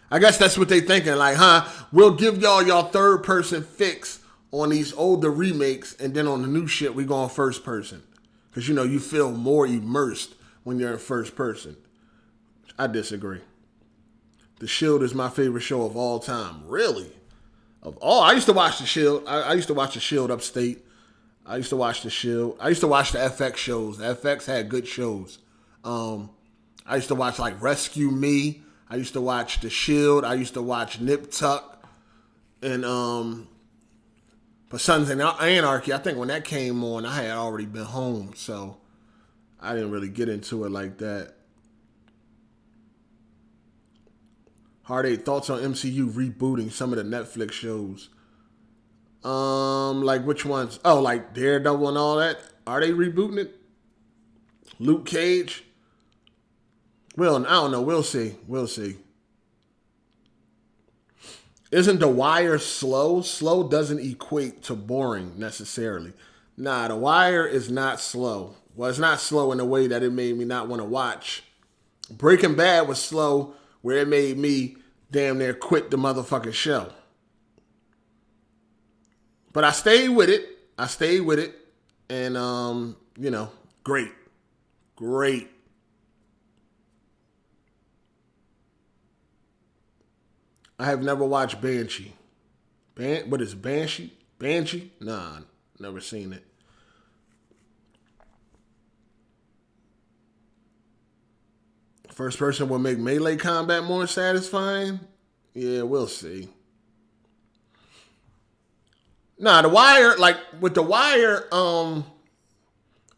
A: I guess that's what they thinking. Like, we'll give y'all third person fix on these older remakes, and then on the new shit, we going first person. Because, you know, you feel more immersed when you're in first person. I disagree. The Shield is my favorite show of all time. Really? I used to watch The Shield. I used to watch The Shield Upstate. I used to watch The Shield. I used to watch the FX shows. The FX had good shows. I used to watch like Rescue Me. I used to watch The Shield. I used to watch Nip Tuck. And but Sons of Anarchy, I think when that came on, I had already been home, so I didn't really get into it like that. Hard 8, thoughts on MCU rebooting some of the Netflix shows? Like which ones? Oh, like Daredevil and all that. Are they rebooting it? Luke Cage. Well, I don't know. We'll see. We'll see. Isn't The Wire slow? Slow doesn't equate to boring necessarily. Nah, The Wire is not slow. Well, it's not slow in a way that it made me not want to watch. Breaking Bad was slow where it made me damn near quit the motherfucking show. But I stayed with it. I stayed with it. And, great. Great. I have never watched Banshee. What is it, Banshee? Banshee? Nah, never seen it. First person will make melee combat more satisfying? Yeah, we'll see. Nah, The Wire, like with The Wire,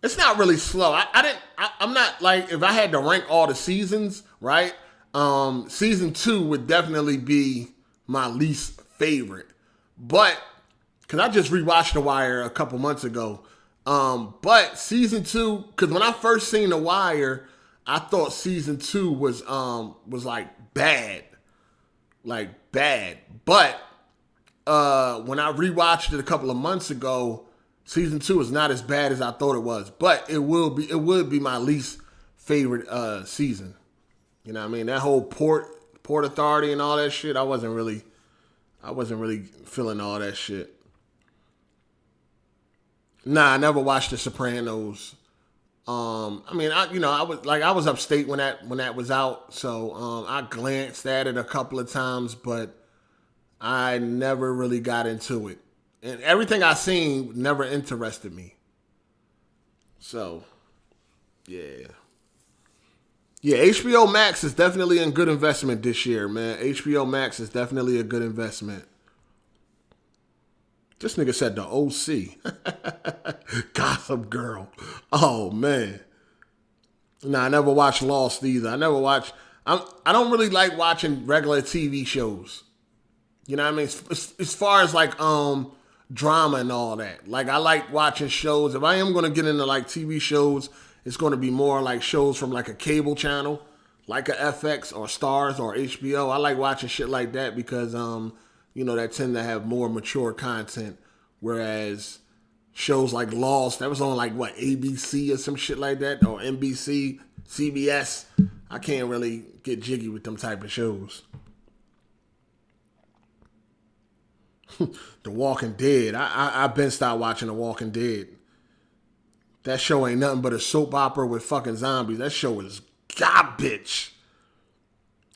A: it's not really slow. I'm not like, if I had to rank all the seasons, right? Season 2 would definitely be my least favorite. But, because I just rewatched The Wire a couple months ago. But season 2, because when I first seen The Wire, I thought season 2 was like bad. Like bad. But when I rewatched it a couple of months ago, season 2 is not as bad as I thought it was. But it would be my least favorite season. You know what I mean? That whole Port Authority and all that shit, I wasn't really feeling all that shit. Nah, I never watched The Sopranos. I was upstate when that was out, so I glanced at it a couple of times, but I never really got into it. And everything I seen never interested me. So, yeah. Yeah, HBO Max is definitely a good investment this year, man. HBO Max is definitely a good investment. This nigga said the OC. Gossip Girl. Oh, man. Nah, I never watched Lost either. I don't really like watching regular TV shows. You know what I mean? As far as like drama and all that. Like I like watching shows. If I am going to get into like TV shows, it's going to be more like shows from like a cable channel, like a FX or Stars or HBO. I like watching shit like that because, that tend to have more mature content. Whereas shows like Lost, that was on like what, ABC or some shit like that, or NBC, CBS. I can't really get jiggy with them type of shows. The Walking Dead. I've been stopped watching The Walking Dead. That show ain't nothing but a soap opera with fucking zombies. That show is garbage.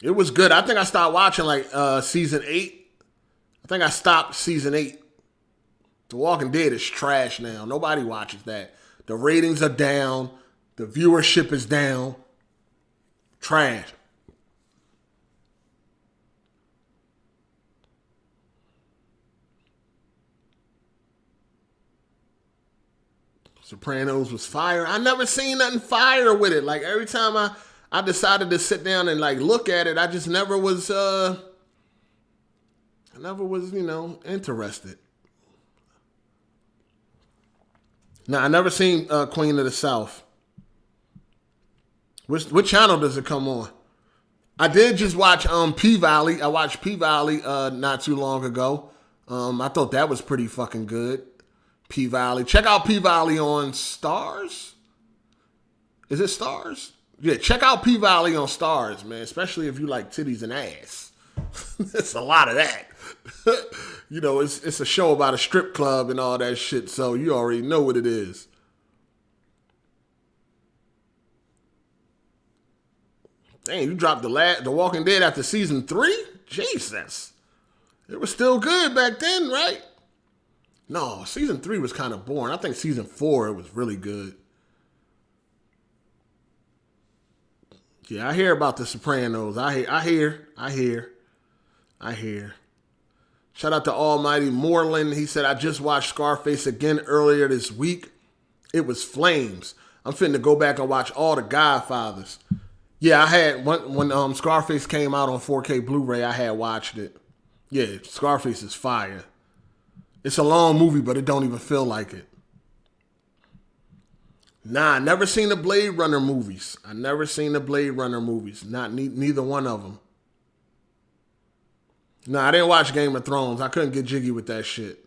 A: It was good. I think I stopped watching like season 8. I think I stopped season 8. The Walking Dead is trash now. Nobody watches that. The ratings are down. The viewership is down. Trash. Sopranos was fire. I never seen nothing fire with it. Like every time I decided to sit down and like look at it, I just never was interested. Now I never seen Queen of the South. What channel does it come on? I did just watch P-Valley. I watched P-Valley not too long ago. I thought that was pretty fucking good. P-Valley. Check out P-Valley on Stars. Is it Stars? Yeah, check out P-Valley on Stars, man. Especially if you like titties and ass. It's a lot of that. It's a show about a strip club and all that shit, so you already know what it is. Dang, you dropped The Walking Dead after season 3? Jesus. It was still good back then, right? No, season 3 was kind of boring. I think season 4, it was really good. Yeah, I hear about The Sopranos. I hear. Shout out to Almighty Moreland. He said, I just watched Scarface again earlier this week. It was flames. I'm finna go back and watch all the Godfathers. Yeah, I had, when Scarface came out on 4K Blu-ray, I had watched it. Yeah, Scarface is fire. It's a long movie, but it don't even feel like it. Nah, I never seen the Blade Runner movies. I never seen the Blade Runner movies. Neither one of them. Nah, I didn't watch Game of Thrones. I couldn't get jiggy with that shit.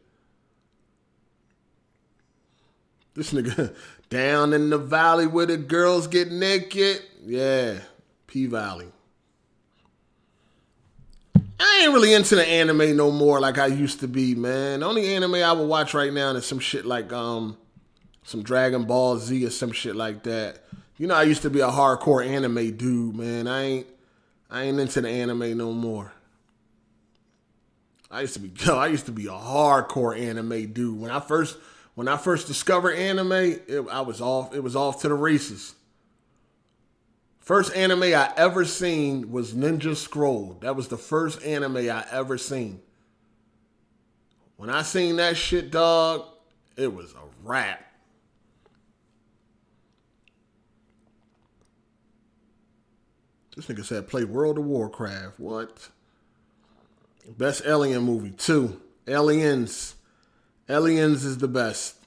A: This nigga down in the valley where the girls get naked. Yeah, P-Valley. I ain't really into the anime no more like I used to be, man. The only anime I would watch right now is some shit like some Dragon Ball Z or some shit like that. You know, I used to be a hardcore anime dude, man. I ain't into the anime no more. I used to be a hardcore anime dude. When I first discovered anime, it was off to the races. First anime I ever seen was Ninja Scroll. That was the first anime I ever seen. When I seen that shit, dog, it was a wrap. This nigga said play World of Warcraft. What? Best Alien movie, 2. Aliens. Aliens is the best.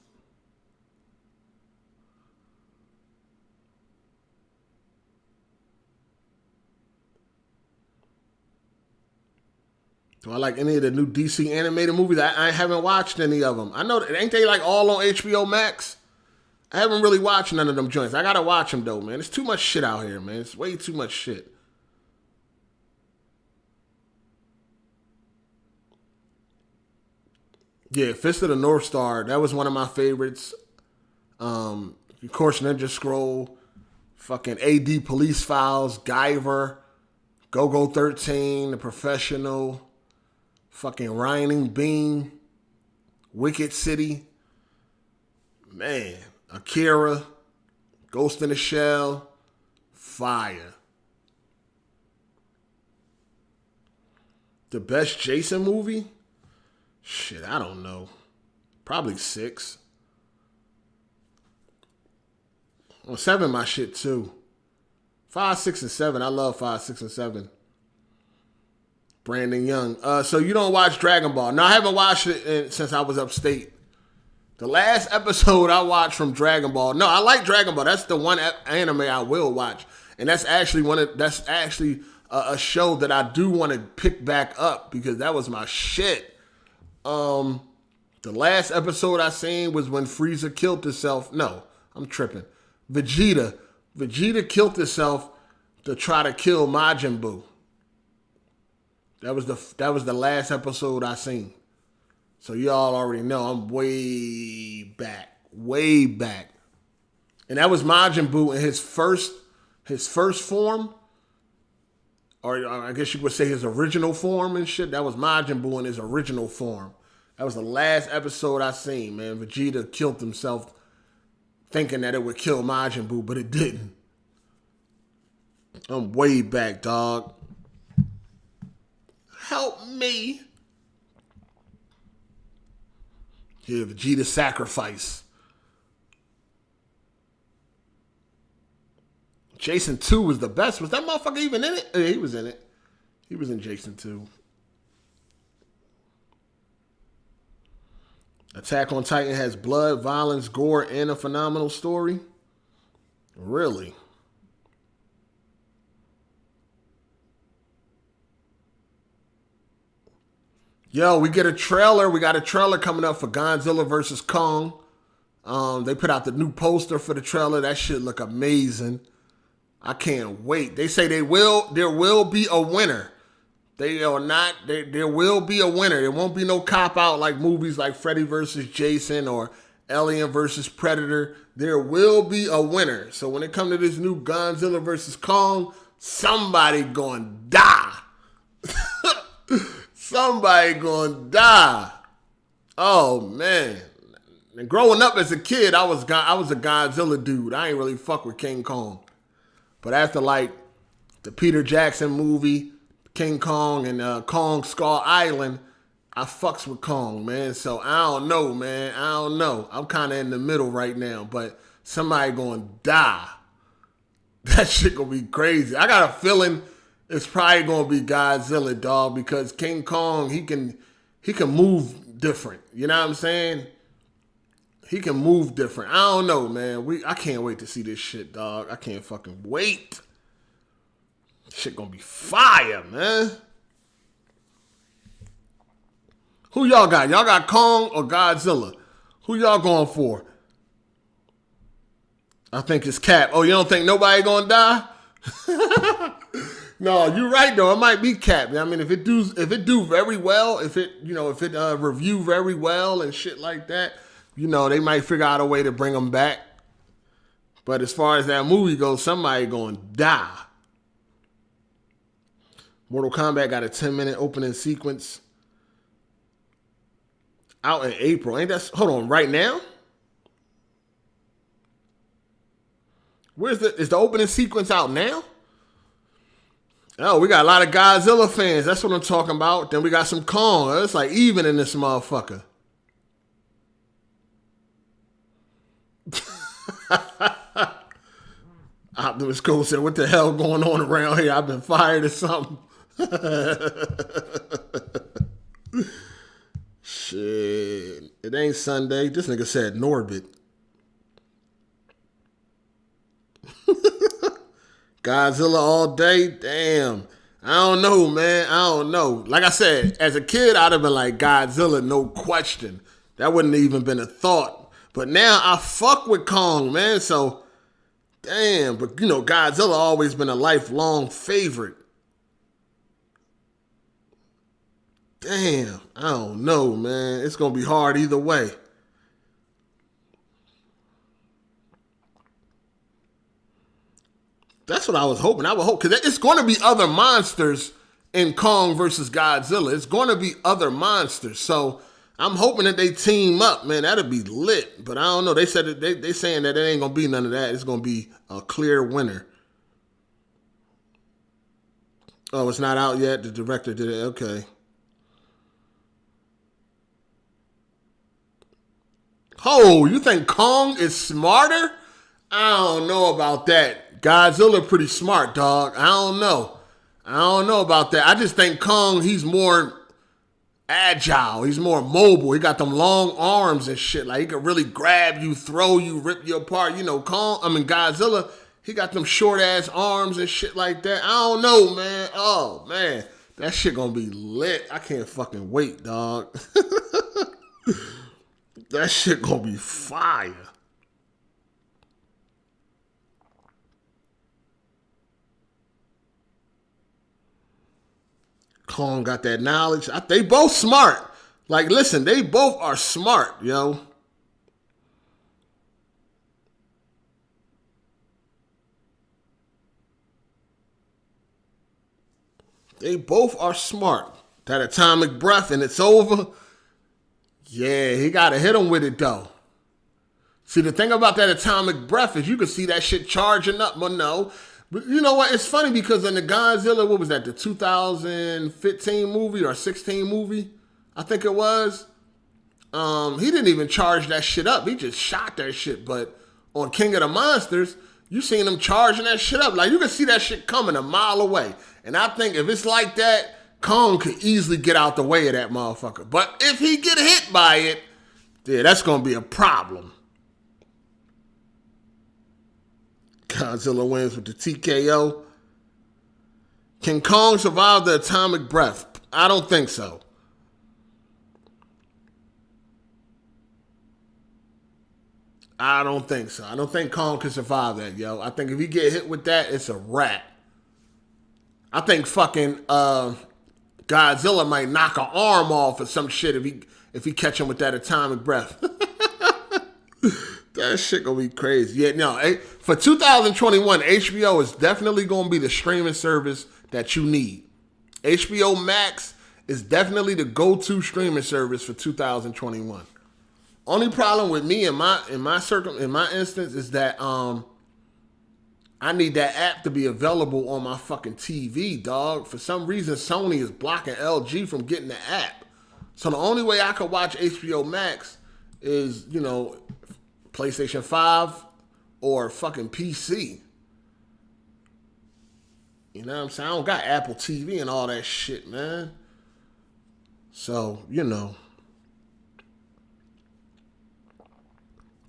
A: Do I like any of the new DC animated movies? I haven't watched any of them. I know, ain't they like all on HBO Max? I haven't really watched none of them joints. I gotta watch them though, man. It's too much shit out here, man. It's way too much shit. Yeah, Fist of the North Star. That was one of my favorites. Of course, Ninja Scroll, fucking AD Police Files, Guyver, Go-Go 13, The Professional, fucking Rhining Bean, Wicked City, man, Akira, Ghost in the Shell, fire. The best Jason movie? Shit, I don't know. Probably 6. Well, 7 my shit too. 5, 6, and 7. I love 5, 6, and 7. Brandon Young. So you don't watch Dragon Ball? No, I haven't watched it since I was upstate. The last episode I watched from Dragon Ball. No, I like Dragon Ball. That's the one anime I will watch, and that's actually a show that I do want to pick back up because that was my shit. The last episode I seen was when Frieza killed himself. No, I'm tripping. Vegeta killed himself to try to kill Majin Buu. That was the last episode I seen. So y'all already know I'm way back. And that was Majin Buu in his first form, or I guess you would say his original form and shit. That was Majin Buu in his original form. That was the last episode I seen, man. Vegeta killed himself thinking that it would kill Majin Buu, but it didn't. I'm way back, dog. Help me. Yeah, Vegeta sacrifice. Jason 2 was the best. Was that motherfucker even in it? Yeah, he was in it. He was in Jason 2. Attack on Titan has blood, violence, gore, and a phenomenal story. Really? Yo, we get a trailer. We got a trailer coming up for Godzilla versus Kong. They put out the new poster for the trailer. That shit look amazing. I can't wait. They say there will be a winner. There will be a winner. There won't be no cop out like movies like Freddy versus Jason or Alien versus Predator. There will be a winner. So when it comes to this new Godzilla versus Kong, somebody gonna die. Somebody gonna die. Oh man. And growing up as a kid, I was a Godzilla dude. I ain't really fuck with King Kong. But after like the Peter Jackson movie, King Kong and Kong Skull Island, I fucks with Kong, man. So I don't know, man. I don't know. I'm kind of in the middle right now, but somebody gonna die. That shit gonna be crazy. I got a feeling it's probably gonna be Godzilla, dog, because King Kong, he can move different. You know what I'm saying? He can move different. I don't know, man. I can't wait to see this shit, dog. I can't fucking wait. Shit gonna be fire, man. Who y'all got? Y'all got Kong or Godzilla? Who y'all going for? I think it's Cap. Oh, you don't think nobody gonna die? No, you're right though. It might be Cap. I mean, if it do very well, if it review very well and shit like that, they might figure out a way to bring him back. But as far as that movie goes, somebody gonna die. Mortal Kombat got a 10-minute opening sequence out in April. Hold on, right now? Is the opening sequence out now? Oh, we got a lot of Godzilla fans. That's what I'm talking about. Then we got some Kong. It's like even in this motherfucker. Optimus Cole said, what the hell going on around here? I've been fired or something. Shit. It ain't Sunday. This nigga said Norbit. Godzilla all day? Damn. I don't know, man. I don't know. Like I said, as a kid, I'd have been like Godzilla, no question. That wouldn't have even been a thought. But now I fuck with Kong, man. So, damn. But, Godzilla always been a lifelong favorite. Damn. I don't know, man. It's going to be hard either way. That's what I was hoping. I would hope, because it's going to be other monsters in Kong versus Godzilla. It's going to be other monsters. So I'm hoping that they team up, man. That'd be lit. But I don't know. They said that they saying that it ain't going to be none of that. It's going to be a clear winner. Oh, it's not out yet. The director did it. Okay. Oh, you think Kong is smarter? I don't know about that. Godzilla pretty smart, dog. I don't know about that. I just think Kong, he's more agile. He's more mobile. He got them long arms and shit. Like, he could really grab you, throw you, rip you apart. Godzilla, he got them short-ass arms and shit like that. I don't know, man. Oh, man. That shit gonna be lit. I can't fucking wait, dog. That shit gonna be fire. Kong got that knowledge. They both smart. Like, listen, they both are smart, yo. They both are smart. That atomic breath and it's over. Yeah, he got to hit him with it, though. See, the thing about that atomic breath is you can see that shit charging up. But no. But you know what? It's funny because in the Godzilla, what was that, the 2015 movie or 16 movie? I think it was. He didn't even charge that shit up. He just shot that shit. But on King of the Monsters, you seen him charging that shit up. Like, you can see that shit coming a mile away. And I think if it's like that, Kong could easily get out the way of that motherfucker. But if he get hit by it, yeah, that's going to be a problem. Godzilla wins with the TKO. Can Kong survive the atomic breath? I don't think so. I don't think so. I don't think Kong can survive that, yo. I think if he get hit with that, it's a wrap. I think fucking Godzilla might knock an arm off or some shit if he catch him with that atomic breath. That shit gonna be crazy. Yeah, no. For 2021, HBO is definitely gonna be the streaming service that you need. HBO Max is definitely the go-to streaming service for 2021. Only problem with me in my instance is that I need that app to be available on my fucking TV, dog. For some reason, Sony is blocking LG from getting the app. So the only way I could watch HBO Max is, PlayStation 5 or fucking PC. You know what I'm saying? I don't got Apple TV and all that shit, man. So,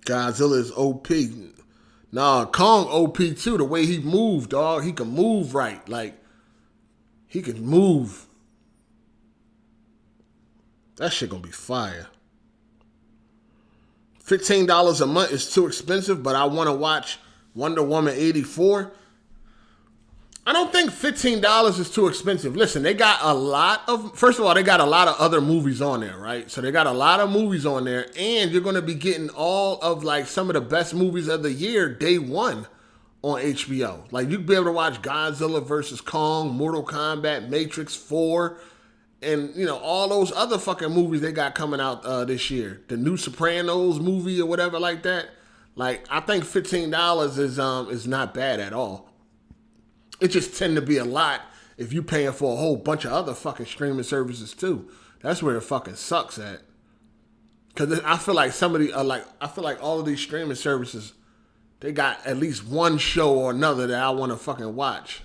A: Godzilla is OP. Nah, Kong OP too. The way he moved, dog. He can move right. Like, he can move. That shit gonna be fire. $15 a month is too expensive, but I want to watch Wonder Woman 84. I don't think $15 is too expensive. Listen, they got a lot of, first of all, they got a lot of other movies on there, right? So they got a lot of movies on there, and you're going to be getting all of like some of the best movies of the year day one on HBO. Like, you can be able to watch Godzilla versus Kong, Mortal Kombat, Matrix 4, and, you know, all those other fucking movies they got coming out this year. The new Sopranos movie or whatever like that. Like, I think $15 is not bad at all. It just tend to be a lot if you paying for a whole bunch of other fucking streaming services too. That's where it fucking sucks at. Cause I feel like I feel like all of these streaming services, they got at least one show or another that I want to fucking watch.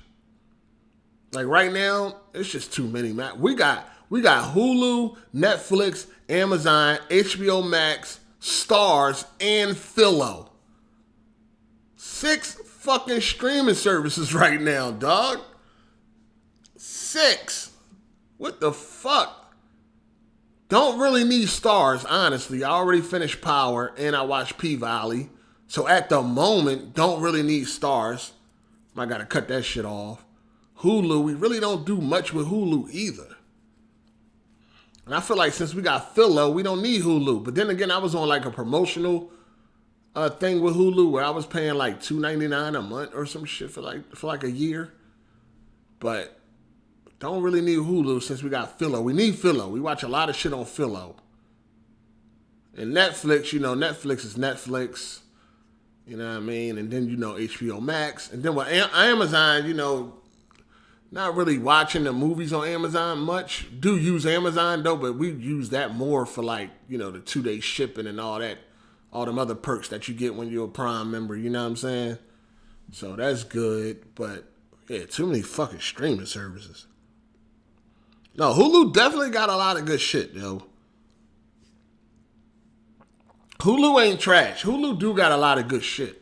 A: Like right now, it's just too many, man. We got Hulu, Netflix, Amazon, HBO Max, Stars, and Philo. 6 fucking streaming services right now, dog. 6. What the fuck? Don't really need Stars, honestly. I already finished Power and I watched P-Valley. So at the moment, don't really need Stars. I gotta cut that shit off. Hulu, we really don't do much with Hulu either. And I feel like since we got Philo, we don't need Hulu. But then again, I was on like a promotional thing with Hulu where I was paying like $2.99 a month or some shit for like a year. But don't really need Hulu since we got Philo. We need Philo. We watch a lot of shit on Philo. And Netflix, you know, Netflix is Netflix. You know what I mean? And then, you know, HBO Max. And then with Amazon, you know, not really watching the movies on Amazon much. Do use Amazon though, but we use that more for like, you know, the 2-day shipping and all that. All them other perks that you get when you're a Prime member, you know what I'm saying? So that's good, but yeah, too many fucking streaming services. No, Hulu definitely got a lot of good shit, yo. Hulu ain't trash. Hulu do got a lot of good shit.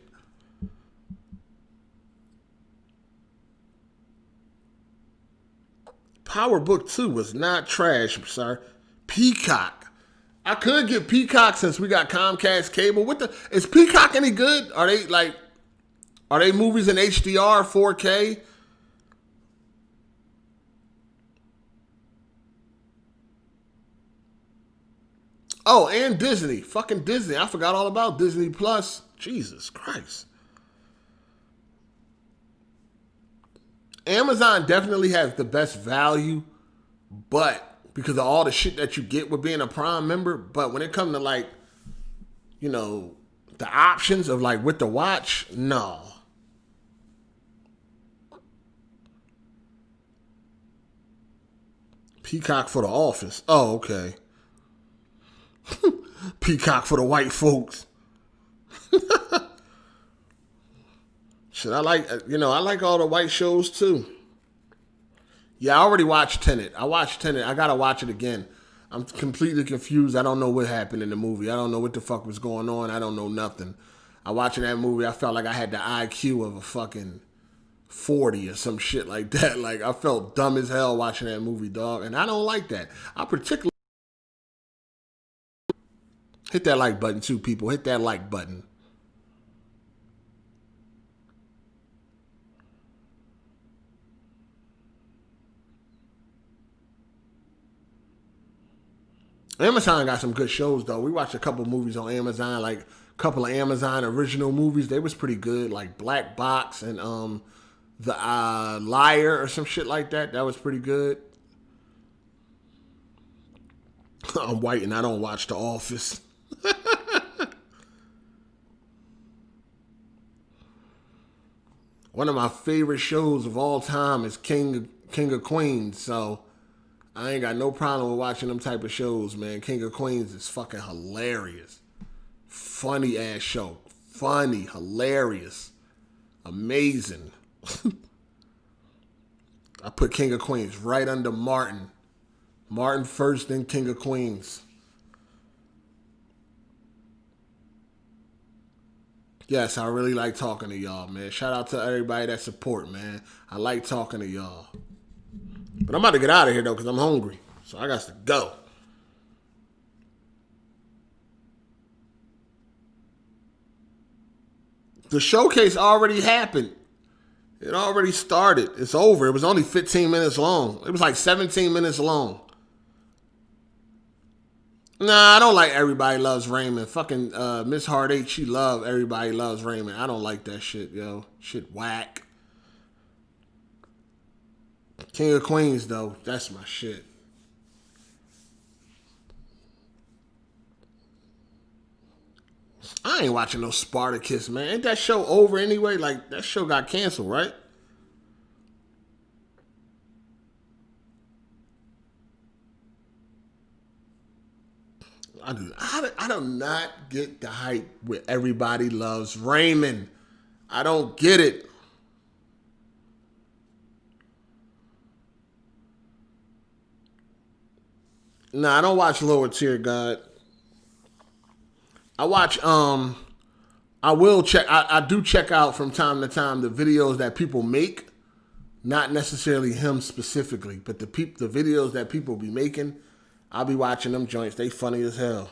A: Power Book 2 was not trash, I'm sorry. Peacock. I could get Peacock since we got Comcast cable. Is Peacock any good? Are they movies in HDR, 4K? Oh, and Disney. Fucking Disney. I forgot all about Disney Plus. Jesus Christ. Amazon definitely has the best value, but because of all the shit that you get with being a Prime member. But when it comes to like, you know, the options of like what to watch, no. Peacock for the office. Oh, okay. Peacock for the white folks. Shit, I like all the white shows too. Yeah, I already watched Tenet. I watched Tenet. I gotta watch it again. I'm completely confused. I don't know what happened in the movie. I don't know what the fuck was going on. I don't know nothing. I watching that movie, I felt like I had the IQ of a fucking 40 or some shit like that. Like, I felt dumb as hell watching that movie, dog. And I don't like that. I particularly... Hit that like button too, people. Hit that like button. Amazon got some good shows though. We watched a couple movies on Amazon, like a couple of Amazon original movies. They was pretty good, like Black Box and The Liar or some shit like that. That was pretty good. I'm white and I don't watch The Office. One of my favorite shows of all time is King of Queens, so I ain't got no problem with watching them type of shows, man. King of Queens is fucking hilarious. Funny ass show. Funny, hilarious, amazing. I put King of Queens right under Martin. Martin first, then King of Queens. Yes, I really like talking to y'all, man. Shout out to everybody that support, man. I like talking to y'all. But I'm about to get out of here, though, because I'm hungry. So I got to go. The showcase already happened. It already started. It's over. It was only 15 minutes long. It was like 17 minutes long. Nah, I don't like Everybody Loves Raymond. Fucking Miss Hard 8, she love Everybody Loves Raymond. I don't like that shit, yo. Shit whack. King of Queens, though, that's my shit. I ain't watching no Spartacus, man. Ain't that show over anyway? Like, that show got canceled, right? I do not get the hype with Everybody Loves Raymond. I don't get it. Nah, I don't watch Lower Tier God. I watch I will check I do check out from time to time the videos that people make. Not necessarily him specifically, but the videos that people be making, I'll be watching them joints. They funny as hell.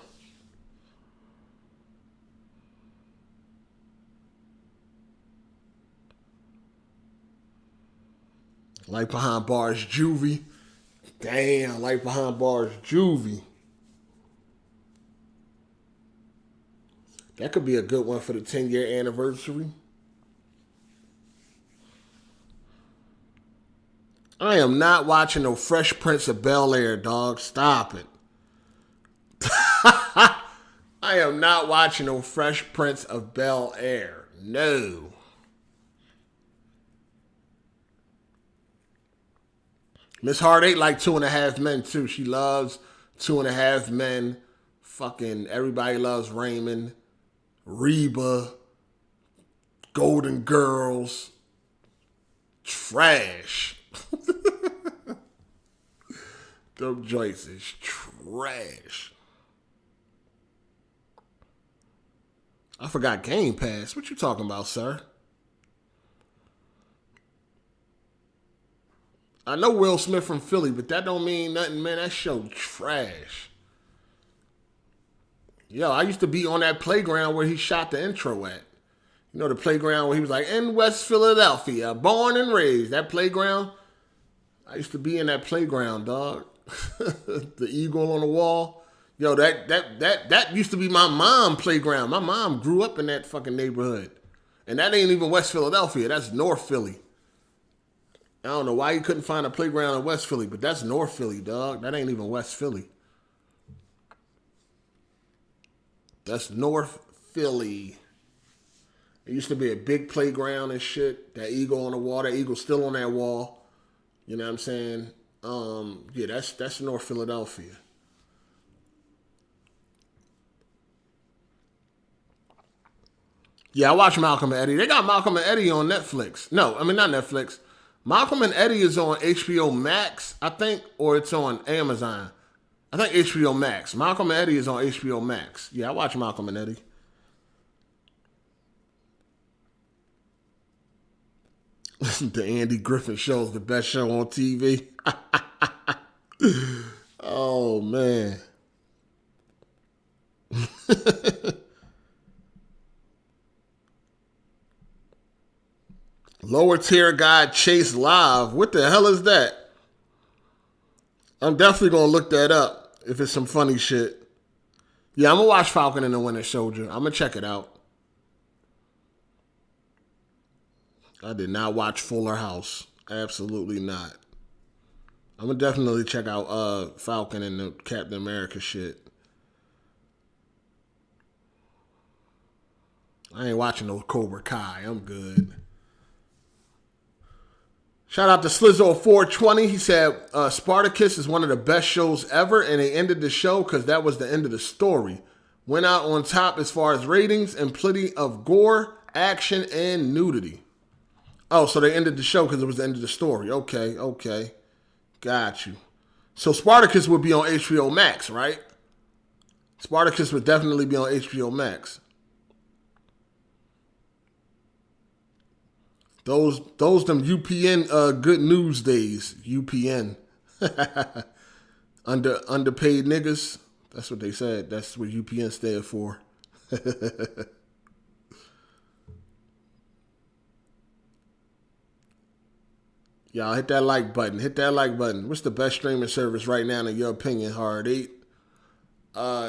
A: Like Behind Bars Juvie. Damn, Like Behind Bars Juvie. That could be a good one for the 10-year anniversary. I am not watching no Fresh Prince of Bel-Air, dog. Stop it. I am not watching no Fresh Prince of Bel-Air. No. Miss Hard 8 like Two and a Half Men too. She loves Two and a Half Men. Fucking Everybody Loves Raymond. Reba. Golden Girls. Trash. Them joints is trash. I forgot Game Pass. What you talking about, sir? I know Will Smith from Philly, but that don't mean nothing, man. That show trash. Yo, I used to be on that playground where he shot the intro at. You know the playground where he was like, in West Philadelphia, born and raised. That playground? I used to be in that playground, dog. The eagle on the wall. Yo, that used to be my mom playground. My mom grew up in that fucking neighborhood. And that ain't even West Philadelphia. That's North Philly. I don't know why you couldn't find a playground in West Philly, but that's North Philly, dog. That ain't even West Philly. That's North Philly. It used to be a big playground and shit. That eagle on the wall. That eagle's still on that wall. You know what I'm saying? Yeah, that's North Philadelphia. Yeah, I watch Malcolm and Eddie. They got Malcolm and Eddie on Netflix. No, I mean not Netflix. Malcolm and Eddie is on HBO Max, I think, or it's on Amazon. I think HBO Max. Malcolm and Eddie is on HBO Max. Yeah, I watch Malcolm and Eddie. The Andy Griffith Show is the best show on TV. Oh, man. Lower Tier Guy Chase Live. What the hell is that? I'm definitely going to look that up if it's some funny shit. Yeah, I'm going to watch Falcon and the Winter Soldier. I'm going to check it out. I did not watch Fuller House. Absolutely not. I'm going to definitely check out Falcon and the Captain America shit. I ain't watching no Cobra Kai. I'm good. Shout out to Slizzo420. He said Spartacus is one of the best shows ever, and they ended the show because that was the end of the story. Went out on top as far as ratings and plenty of gore, action, and nudity. Oh, so they ended the show because it was the end of the story. Okay. Got you. So Spartacus would be on HBO Max, right? Spartacus would definitely be on HBO Max. Them UPN good news days. UPN. Underpaid niggas. That's what they said. That's what UPN stand for. Y'all hit that like button. Hit that like button. What's the best streaming service right now in your opinion, Hard 8?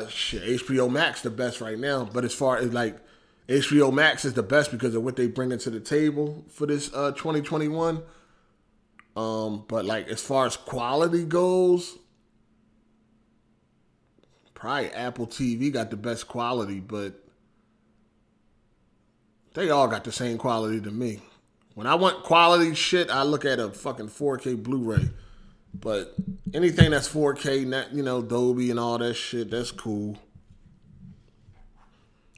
A: Shit, HBO Max the best right now. But as far as like HBO Max is the best because of what they bring to the table for this 2021. But like as far as quality goes, probably Apple TV got the best quality, but they all got the same quality to me. When I want quality shit, I look at a fucking 4K Blu-ray. But anything that's 4K, not, Dolby and all that shit, that's cool.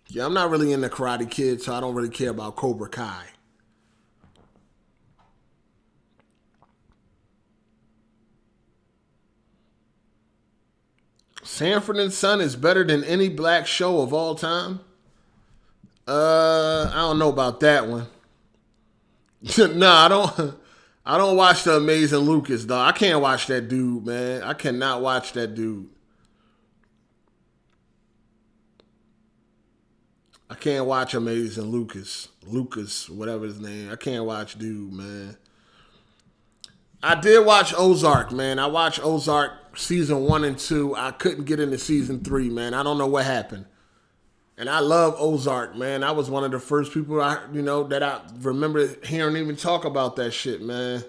A: Yeah, I'm not really into Karate Kid, so I don't really care about Cobra Kai. Sanford and Son is better than any black show of all time? I don't know about that one. No, I don't watch The Amazing Lucas, dog. I can't watch that dude, man. I cannot watch that dude. I can't watch Amazing Lucas. Lucas, whatever his name. I can't watch dude, man. I did watch Ozark, man. I watched Ozark season 1 and 2. I couldn't get into season 3, man. I don't know what happened. And I love Ozark, man. I was one of the first people that I remember hearing even talk about that shit, man.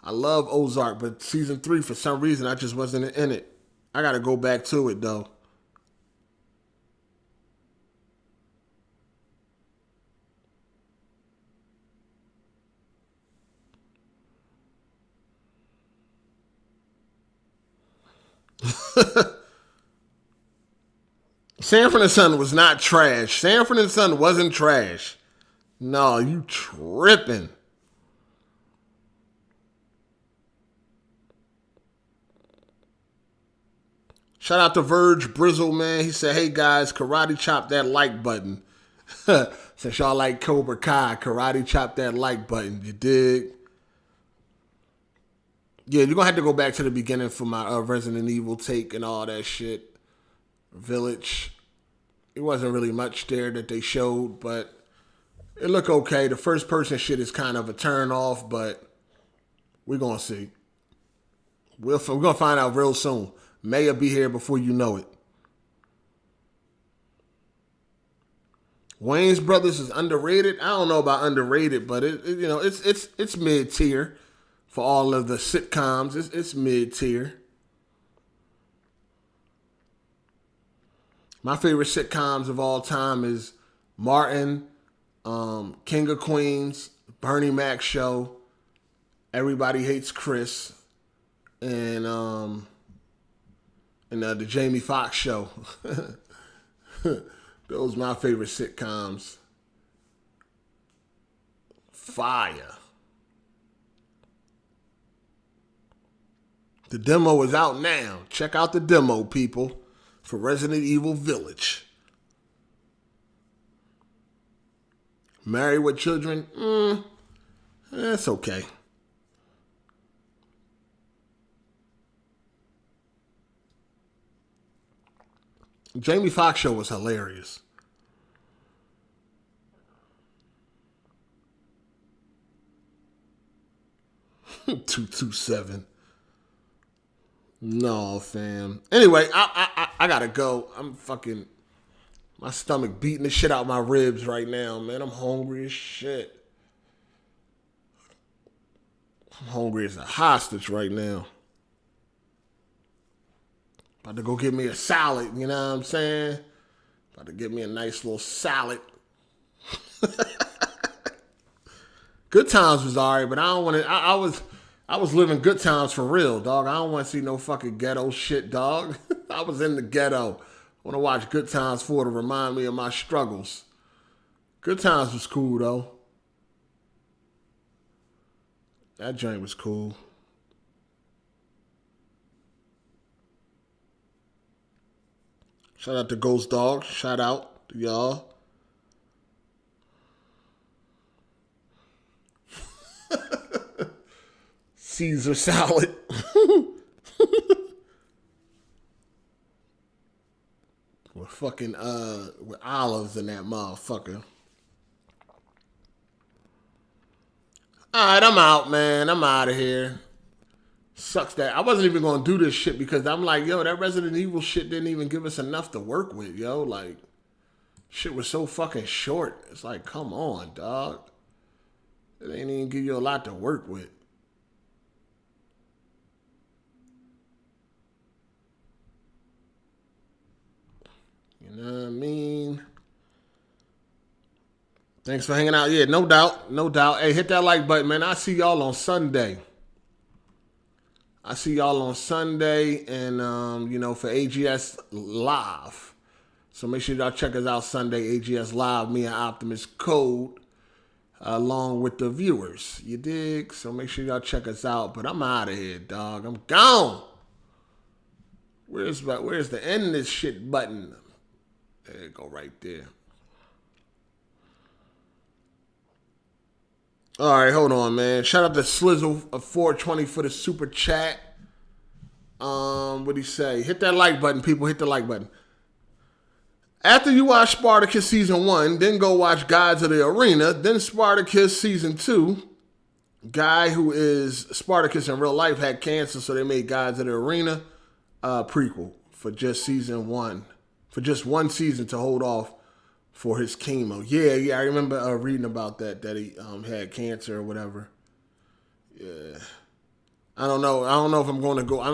A: I love Ozark, but season 3, for some reason, I just wasn't in it. I gotta go back to it, though. Sanford and Son was not trash. Sanford and Son wasn't trash. No, you tripping. Shout out to Verge Brizzle, man. He said, hey guys, karate chop that like button. Since y'all like Cobra Kai, karate chop that like button. You dig? Yeah, you're going to have to go back to the beginning for my Resident Evil take and all that shit. Village. It wasn't really much there that they showed, but it looked okay. The first person shit is kind of a turn off, but we're going to see. We're going to find out real soon. May be here before you know it. Wayne's Brothers is underrated. I don't know about underrated, but it's mid tier for all of the sitcoms. It's mid tier. My favorite sitcoms of all time is Martin, King of Queens, Bernie Mac Show, Everybody Hates Chris, and the Jamie Foxx Show. Those are my favorite sitcoms. Fire. The demo is out now. Check out the demo, people, for Resident Evil Village. Married with Children? That's okay. Jamie Foxx show was hilarious. $227. No, fam. Anyway, I gotta go. I'm fucking, my stomach beating the shit out of my ribs right now, man. I'm hungry as shit. I'm hungry as a hostage right now. About to go get me a salad, you know what I'm saying? About to get me a nice little salad. Good Times was alright, but I don't want to. I was living Good Times for real, dog. I don't want to see no fucking ghetto shit, dog. I was in the ghetto. I want to watch Good Times 4 to remind me of my struggles. Good Times was cool though. That joint was cool. Shout out to Ghost Dog. Shout out to y'all. Caesar salad. With fucking with olives in that motherfucker. Alright, I'm out, man. I'm out of here. Sucks that I wasn't even gonna do this shit because I'm like, yo, that Resident Evil shit didn't even give us enough to work with, yo. Like, shit was so fucking short. It's like, come on, dog. It ain't even give you a lot to work with. You know what I mean? Thanks for hanging out. Yeah, no doubt. No doubt. Hey, hit that like button, man. I see y'all on Sunday. I see y'all on Sunday and, for AGS Live. So make sure y'all check us out Sunday, AGS Live, me and Optimus Code, along with the viewers. You dig? So make sure y'all check us out. But I'm out of here, dog. I'm gone. Where's the end this shit button? There you go, right there. All right, hold on, man. Shout out to Slizzle of 420 for the super chat. What'd he say? Hit that like button, people. Hit the like button. After you watch Spartacus Season 1, then go watch Gods of the Arena, then Spartacus Season 2. Guy who is Spartacus in real life had cancer, so they made Gods of the Arena prequel for just Season 1. For just one season to hold off for his chemo. Yeah, I remember reading about that he had cancer or whatever. Yeah. I don't know if I'm going to go. I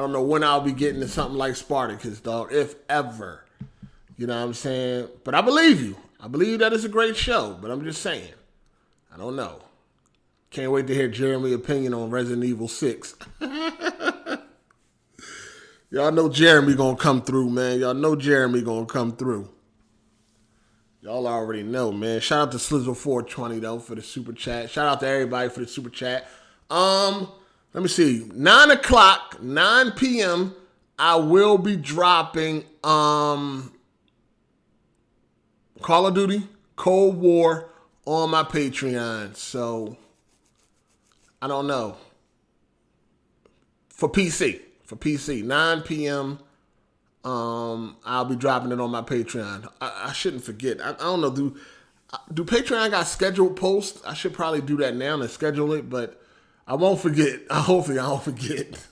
A: don't know when I'll be getting to something like Spartacus, dog, if ever. You know what I'm saying? But I believe you. I believe that it's a great show, but I'm just saying. I don't know. Can't wait to hear Jeremy's opinion on Resident Evil 6. Y'all know Jeremy gonna come through, man. Y'all know Jeremy gonna come through. Y'all already know, man. Shout out to Slizzle420 though for the super chat. Shout out to everybody for the super chat. Let me see. 9 o'clock, 9 p.m. I will be dropping Call of Duty Cold War on my Patreon. So I don't know. For PC, 9 p.m. I'll be dropping it on my Patreon. I shouldn't forget. I don't know. Do Patreon got scheduled posts? I should probably do that now and schedule it, but I won't forget. Hopefully I don't forget.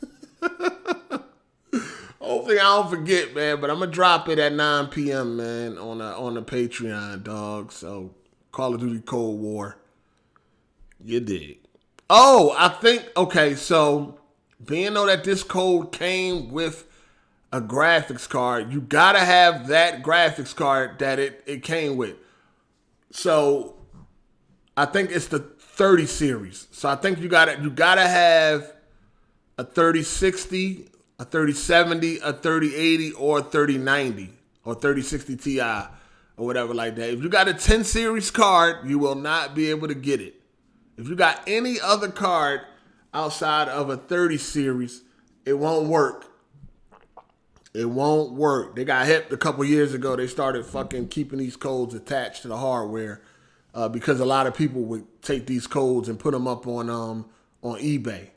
A: Hopefully I don't forget, man. But I'm gonna drop it at 9 p.m. man on the Patreon, dog. So Call of Duty Cold War. You dig? Oh, I think okay. So being though that this code came with a graphics card, you gotta have that graphics card that it came with. So I think it's the 30 series. So I think you gotta have a 3060, a 3070, a 3080, or a 3090, or 3060 Ti, or whatever like that. If you got a 10 series card, you will not be able to get it. If you got any other card outside of a 30 series, it won't work. It won't work. They got hip a couple years ago. They started fucking keeping these codes attached to the hardware because a lot of people would take these codes and put them up on eBay.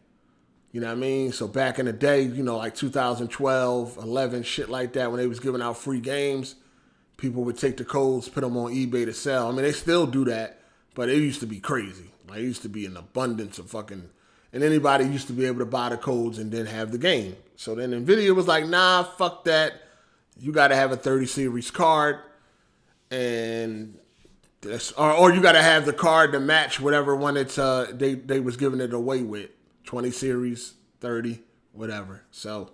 A: You know what I mean? So back in the day, like 2012, 11, shit like that, when they was giving out free games, people would take the codes, put them on eBay to sell. I mean, they still do that, but it used to be crazy. Like, it used to be an abundance of fucking... And anybody used to be able to buy the codes and then have the game. So then NVIDIA was like, nah, fuck that. You got to have a 30 series card. And or you got to have the card to match whatever one it's they was giving it away with. 20 series, 30, whatever. So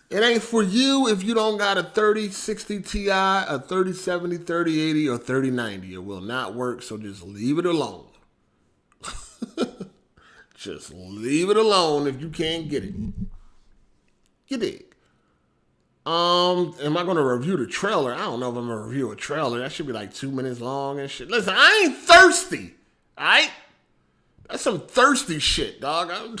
A: it ain't for you if you don't got a 3060 Ti, a 3070, 3080, or 3090. It will not work, so just leave it alone. Just leave it alone if you can't get it. You dig? Am I going to review the trailer? I don't know if I'm going to review a trailer. That should be like 2 minutes long and shit. Listen, I ain't thirsty. All right? That's some thirsty shit, dog.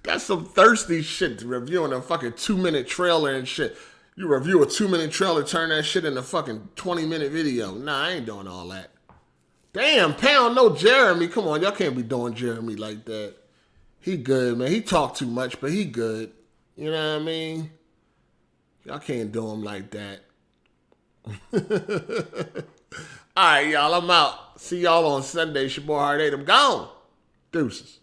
A: That's some thirsty shit, reviewing a fucking 2-minute trailer and shit. You review a 2-minute trailer, turn that shit into a fucking 20-minute video. Nah, I ain't doing all that. Damn, Pound, no Jeremy. Come on, y'all can't be doing Jeremy like that. He good, man. He talk too much, but he good. You know what I mean? Y'all can't do him like that. All right, y'all, I'm out. See y'all on Sunday. It's your boy Hard8. I'm gone. Deuces.